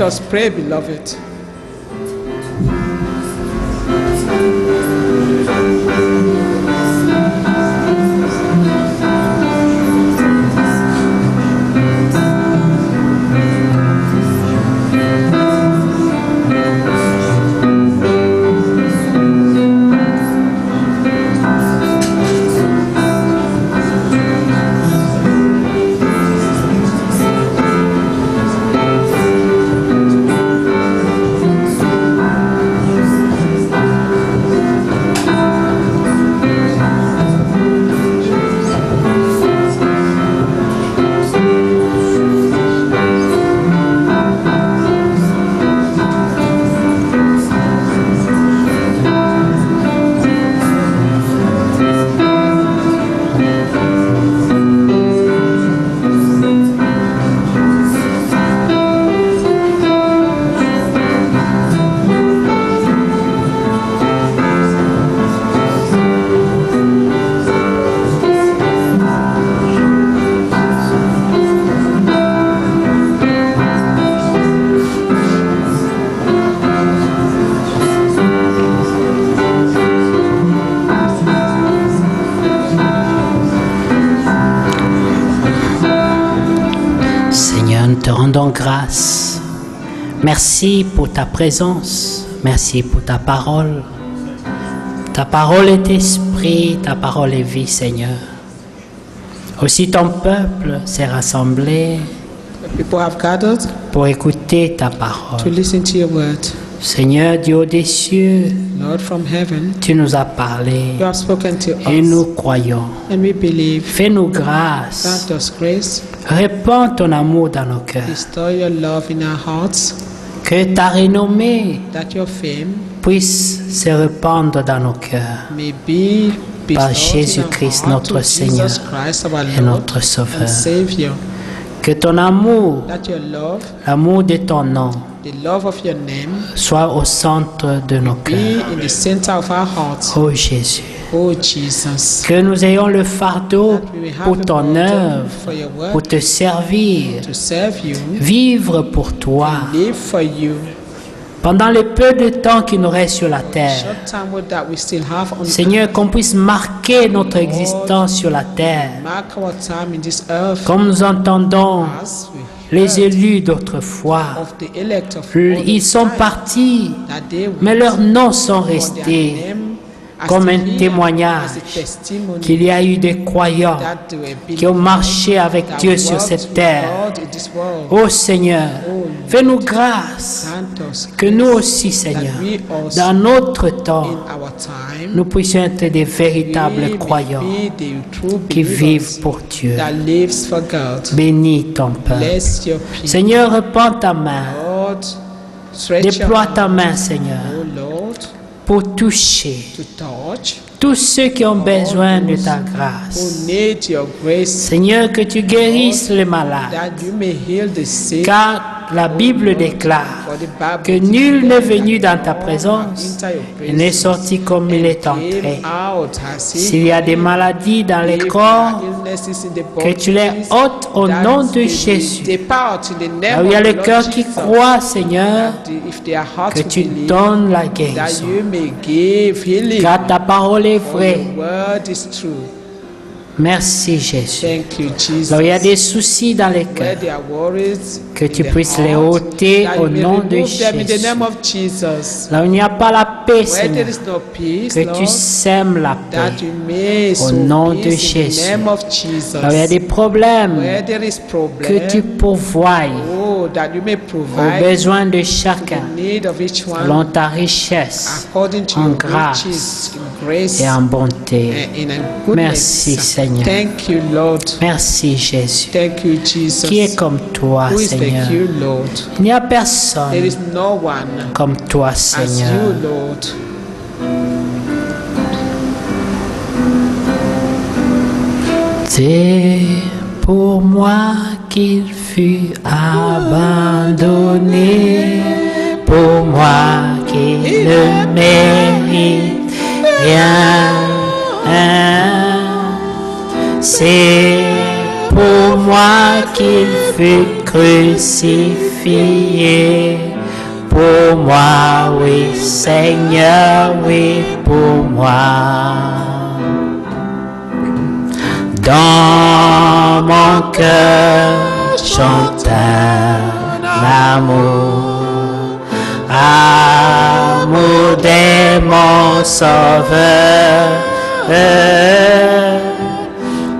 Te rendons grâce. Merci pour ta présence. Merci pour ta parole. Ta parole est esprit, ta parole est vie, Seigneur. Aussi ton peuple s'est rassemblé pour écouter ta parole. Seigneur, Dieu des cieux, Lord from heaven, tu nous as parlé you have spoken to et us, nous croyons. and we believe. Fais-nous grâce. Grant us grace. Répands ton amour dans nos cœurs. Bestow your love in our hearts, Que ta renommée that your fame puisse se répandre dans nos cœurs. may be Par bestowed in our Jésus-Christ, heart notre through Seigneur Jesus Christ, our et Lord notre Sauveur. and Savior. Que ton amour, That your love, l'amour de ton nom, the love of your name, soit au centre de nos be cœurs. in the center of our hearts. Oh Jésus, Oh Jesus, que nous ayons le fardeau that we will have pour a ton burden œuvre, for your pour work, te servir, to serve you, vivre pour toi, live for you. pendant le peu de temps qui nous reste sur la terre. Short time with that we still have on Seigneur, qu'on puisse marquer notre existence sur la terre, mark our time in this earth comme nous entendons as we les élus d'autrefois. of the elect of Ils sont partis, that they mais leurs noms sont but their restés. name comme un témoignage qu'il y a eu des croyants qui ont marché avec Dieu sur cette terre. Ô Seigneur, fais-nous grâce que nous aussi, Seigneur, dans notre temps, nous puissions être des véritables croyants qui vivent pour Dieu. Bénis ton peuple. Seigneur, répands ta main. Déploie ta main, Seigneur, pour toucher tous ceux qui ont besoin de ta grâce. Seigneur, que tu guérisses les malades, car la Bible déclare que nul n'est venu dans ta présence et n'est sorti comme il est entré. S'il y a des maladies dans les corps, que tu les ôtes au nom de Jésus. Là où il y a le cœur qui croit, Seigneur, que tu donnes la guérison. Car ta parole est vraie. Merci Jésus. Là où il y a des soucis dans les cœurs, que tu puisses les ôter au nom de Jésus. Là où il n'y a pas la paix, Seigneur, que tu sèmes la paix au nom de Jésus. Là où il y a des problèmes, que tu pourvoies aux besoins de chacun selon ta richesse en grâce et en bonté. Merci Seigneur. Merci Jésus. Qui est comme toi, Seigneur? Il n'y a personne comme toi, Seigneur. C'est pour moi qu'il fut abandonné, pour moi qui ne mérite rien. C'est pour moi qu'il fut crucifié. Pour moi, oui, Seigneur, oui, pour moi. Dans mon cœur chante l'amour, amour de mon Sauveur.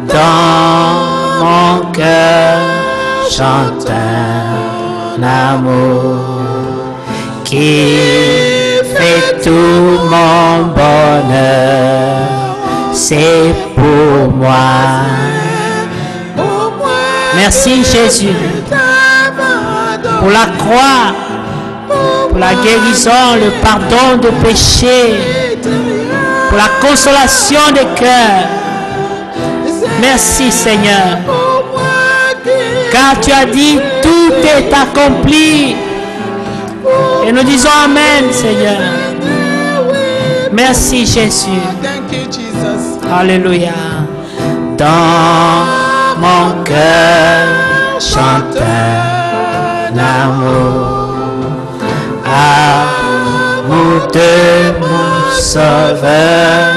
Dans mon cœur chante un amour qui fait tout mon bonheur. C'est pour moi. Merci Jésus pour la croix, pour la guérison, le pardon de péché, pour la consolation des cœurs. Merci Seigneur, car tu as dit tout est accompli. Et nous disons Amen Seigneur. Merci Jésus. Alléluia. Dans mon cœur chante un amour, amour de mon Sauveur.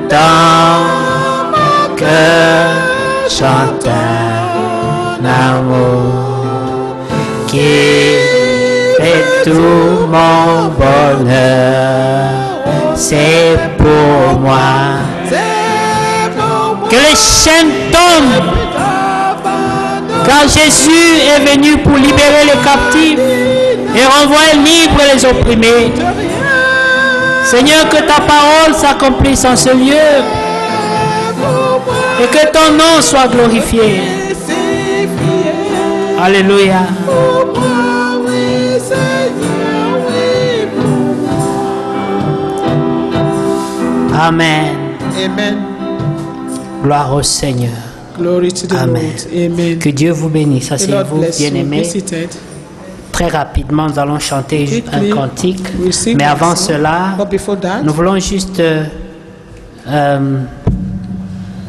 Dans mon cœur chante un amour qui fait tout mon bonheur. C'est pour moi. Que les chaînes tombent, car Jésus est venu pour libérer les captifs et renvoyer libres les opprimés. Seigneur, que ta parole s'accomplisse en ce lieu et que ton nom soit glorifié. Alléluia. Amen. Amen. Gloire au Seigneur. Glory to the Amen. Lord. Amen. Que Dieu vous bénisse. The Lord Asseyez-vous, bless you. bien-aimés. Be seated. Très rapidement, nous allons chanter Quickly, un cantique. we'll sing Mais a avant song. cela, But before that, nous voulons juste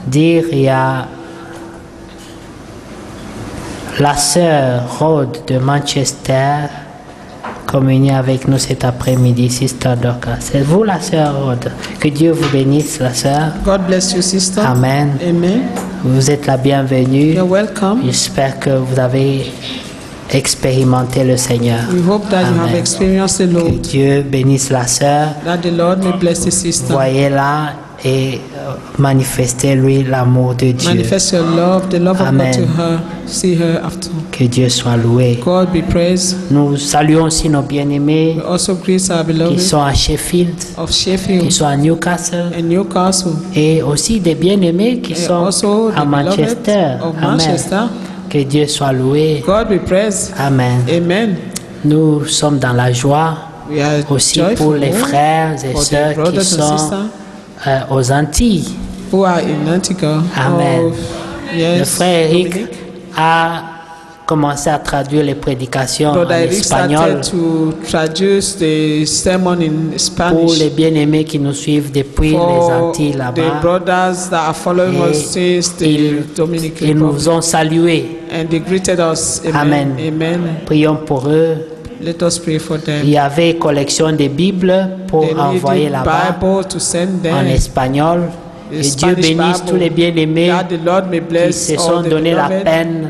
dire, il y a la sœur Rhodes de Manchester communier avec nous cet après-midi, Sister Dorcas. C'est vous la sœur Rhodes. Que Dieu vous bénisse, la sœur. God bless you, sister. Amen. Amen. Vous êtes la bienvenue. You're welcome. J'espère que vous avez expérimenté le Seigneur. We hope that you have Amen. experienced the Que Lord, Dieu bénisse la sœur. that the Lord may bless the sister. Voyez-la et manifestez-lui l'amour de Dieu. Manifest your love, the love of Amen. God to her. See her after. Que Dieu soit loué. God be praised. Nous saluons aussi nos bien-aimés We also greet our qui beloved sont à Sheffield, of qui Sheffield sont à Newcastle, and Newcastle, et aussi des bien-aimés qui and sont also à the beloved Manchester. of Amen. Manchester. Que Dieu soit loué. God be praised. Amen. Amen. Nous sommes dans la joie We are aussi joyful pour les frères et for the sœurs qui brothers and sont sisters aux Antilles. who are in Antigua. Amen. Of, Le yes, frère Eric Dominic. a commencé à traduire les prédications en Brother Eric espagnol started to traduce the sermon in pour Spanish les bien-aimés qui nous suivent depuis les for Antilles the là-bas. brothers that are following Et us since the Ils Dominican nous Republic. ont salués. And they greeted us. Amen. Amen. Amen. Prions pour eux. Let us pray for Il them. y avait collection de Bibles pour They envoyer needed là-bas Bible to send en them. espagnol. The Et Dieu Spanish bénisse Bible. tous les bien-aimés That the Lord may qui bless se all sont the donné la beloved peine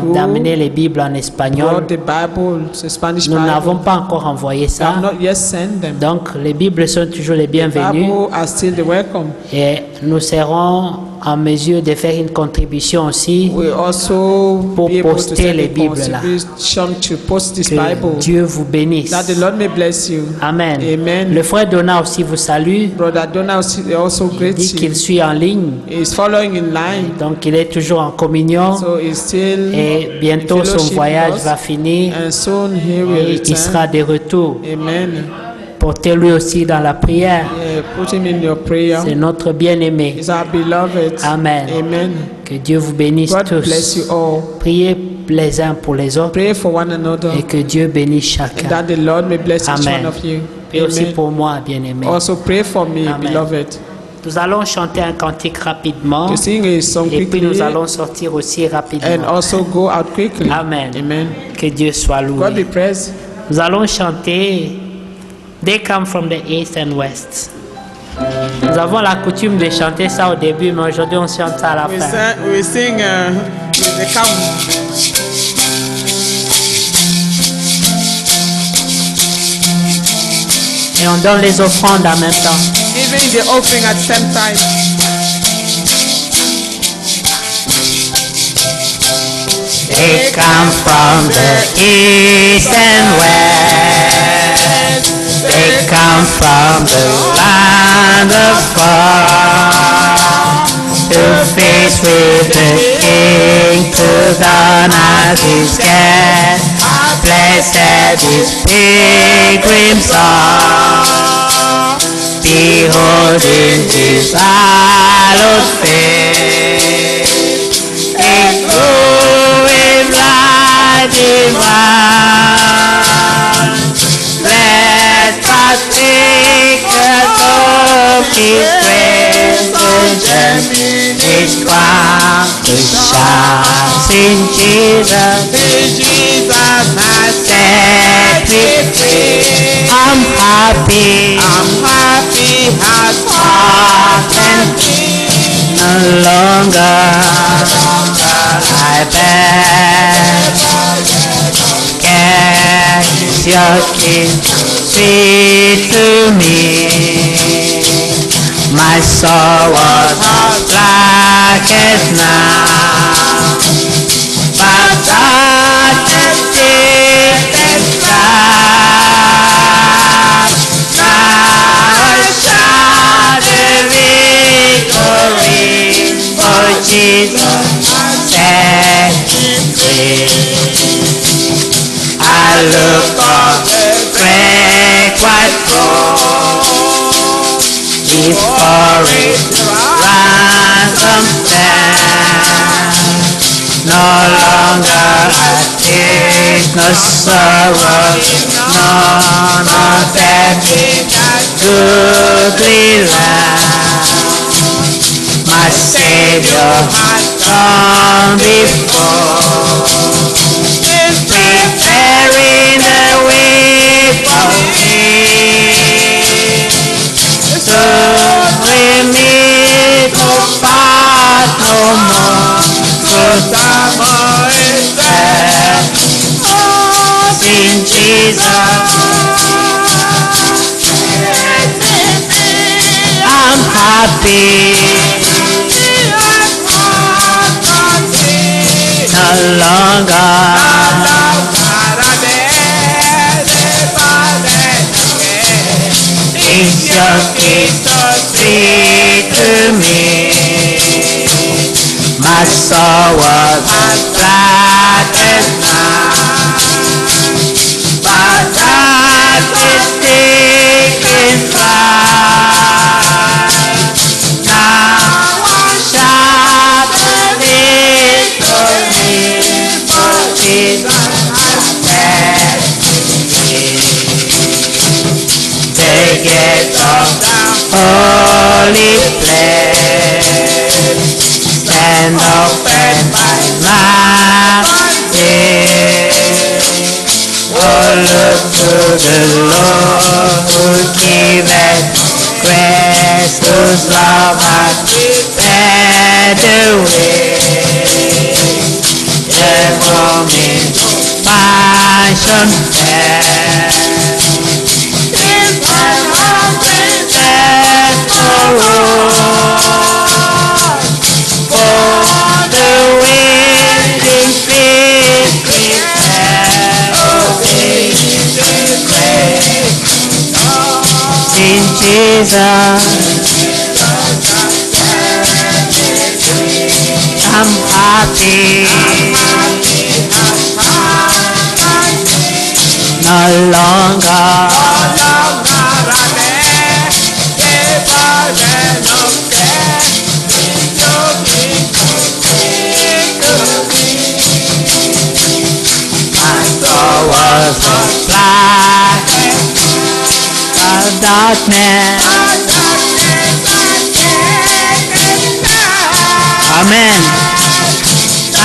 who d'amener les Bibles en espagnol. brought the Bible, the Spanish Nous n'avons Bible. pas encore envoyé We have ça. not yet sent them. Donc les Bibles sont toujours les bienvenues Bible are still the welcome. et nous serons en mesure de faire une contribution aussi. We also Pour be able to poster send les a Bibles là. contribution to post this Que Bible. Dieu vous bénisse. That the Lord may bless you. Amen. Amen. Le frère Donat aussi vous salue. Brother Donald also Il greets dit qu'il you. suit en ligne. He is following in line. Donc il est toujours en communion. So he's still Et in bientôt son fellowship voyage with us. va finir. And soon he will Et il sera return. de retour. Amen. Portez-lui aussi dans la prière. Yeah, put him in your prayer. C'est notre bien-aimé. He's our beloved. Amen. Amen. Que Dieu vous bénisse God bless you tous. all. Priez les uns pour les autres Pray for one another. et que Dieu bénisse And chacun. that the Lord may bless each Amen. one of you. Et aussi Amen. pour moi, bien-aimé. Also pray for me, Amen. beloved. Nous allons chanter un cantique rapidement To sing a song et puis quickly nous allons sortir aussi and rapidement. also go out quickly. Amen. Amen. Que Dieu soit God be loué. praised. Nous allons chanter They Come from the East and West. Nous avons la coutume de chanter ça au début, mais aujourd'hui on chante ça à la fin. We sing with the come. Et on donne les offrandes en même temps. Giving the offering at the same time. They come from the east and west. They come from the land of far to feast with the King to dawn as his guest. Blessed is pilgrims are, beholding his hallowed face. In glowing light divine, let partakers of his grace and his crown which shines in Jesus. Jesus has set me free. I'm happy, has heart and peace. No longer I bear care. Your King sweet to me. My soul was as black as night, but darkness did and tried. Now I shout the victory, for Jesus set me free. I look on the great white throne, before it ransom stand. No longer I take no sorrow, none of death in that goodly land. My Savior has gone before, preparing the way for me. So we meet no part no more, so time is there. I'm happy. No longer. It's your gift to me. My soul was flattened now, but that is taken flight. Now I shout the victory, for Jesus has set me free. Take it from the holy place. Stand open by majesty. Oh, look to the Lord who giveth grace, whose love hath prepared the way. Therefore, me passion fair. If I love princess for all. In Jesus, I'm happy. No longer. My soul was black. Darkness. Amen. I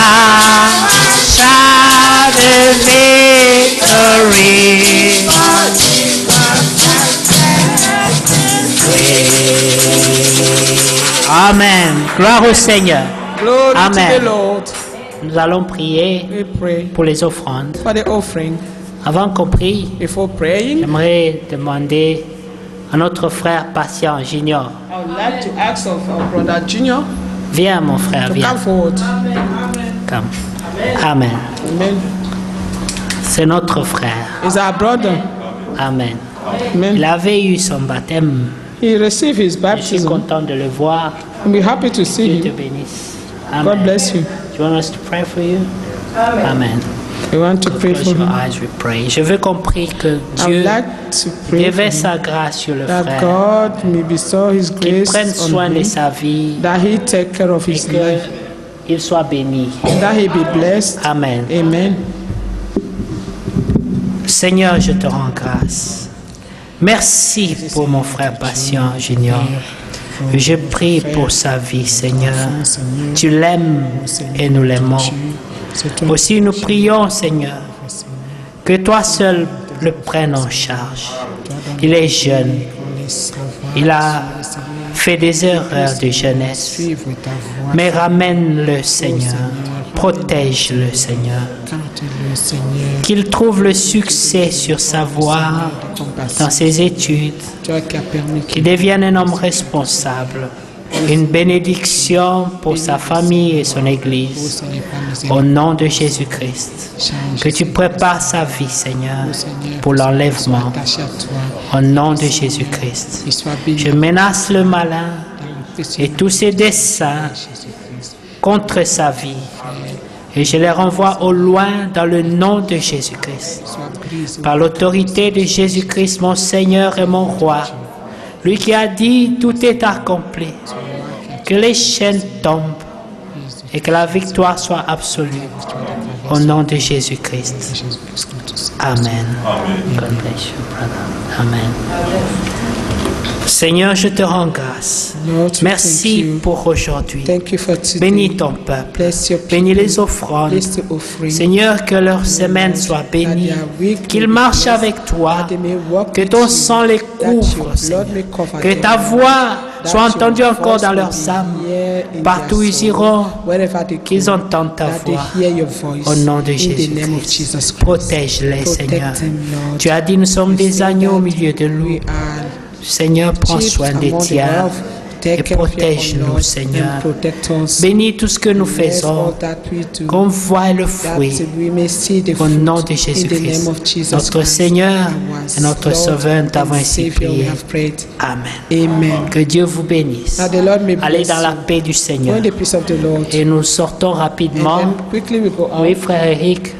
shout the victory. Amen. Gloire au Seigneur. Glory Amen. to the Lord. Nous allons prier We pray pour les offrandes. for the offering. Avant qu'on prie, Before praying, j'aimerais demander à notre frère patient Junior. I would like to ask of our brother Junior Viens mon frère, to viens. come forward. Come. Amen. Amen. C'est notre frère. He's our brother. Amen. Il Amen. avait eu son baptême. He received his Je suis baptism. content de le voir. And we're happy to see Dieu te him. bénisse. God Amen. bless you. Do you want us to pray for you? Amen. We want to pray Close for your him. eyes, we pray. Je veux qu'on prie que I would Dieu like to pray for déverse him, sa grâce sur le that frère. God may bestow his Qu'il grace prenne soin on de him, sa vie that he take care of et his life, qu'il soit béni. that he be blessed. Amen. Amen. Seigneur, je te rends grâce. Merci pour mon frère patient Junior. Je prie pour sa vie, Seigneur. Tu l'aimes et nous l'aimons. Aussi, nous prions, Seigneur, que toi seul le prennes en charge. Il est jeune. Il a fait des erreurs de jeunesse. Mais ramène-le, Seigneur. Protège-le, Seigneur. Qu'il trouve le succès sur sa voie, dans ses études. Qu'il devienne un homme responsable. Une bénédiction pour sa famille et son Église. Au nom de Jésus-Christ. Que tu prépares sa vie, Seigneur, pour l'enlèvement. Au nom de Jésus-Christ. Je menace le malin et tous ses desseins contre sa vie. Et je les renvoie au loin dans le nom de Jésus-Christ. Par l'autorité de Jésus-Christ, mon Seigneur et mon Roi, lui qui a dit tout est accompli, que les chaînes tombent et que la victoire soit absolue. Au nom de Jésus-Christ. Amen. God bless you, brother. Amen. Seigneur, je te rends grâce. Merci pour aujourd'hui. Bénis ton peuple. Bénis les offrandes. Seigneur, que leur semaine soit bénie. Qu'ils marchent avec toi. Que ton sang les couvre, Seigneur. Que ta voix soit entendue encore dans leurs âmes. in partout où their ils soul, iront, wherever they qu'ils go, entendent ta that they voix. hear your voice. Au nom de In the name of Jésus-Christ. Jesus Christ. Protège-les, Protect Seigneur. them, Lord. Tu as dit, nous sommes You des say agneaux au that milieu de nous. we are Seigneur, prends sheep soin des among the tiens wolves. Take et care of your own, protège-nous, Lord, Seigneur. and protect us. Bénis tout ce que nous Bless faisons, all that we do, qu'on voie le that fruit. we may see the Au fruit. nom de In the Jésus-Christ, name of Jesus notre Christ, Seigneur our et notre Lord Sauveur, nous t'avons and ainsi Savior, we prié. have prayed. Amen. Amen. Que Dieu vous bénisse. Now the Lord may Allez bless dans la you. paix du Go Seigneur. in the peace of the Lord. Et nous sortons And rapidement. then quickly we go out. Oui, frère Eric.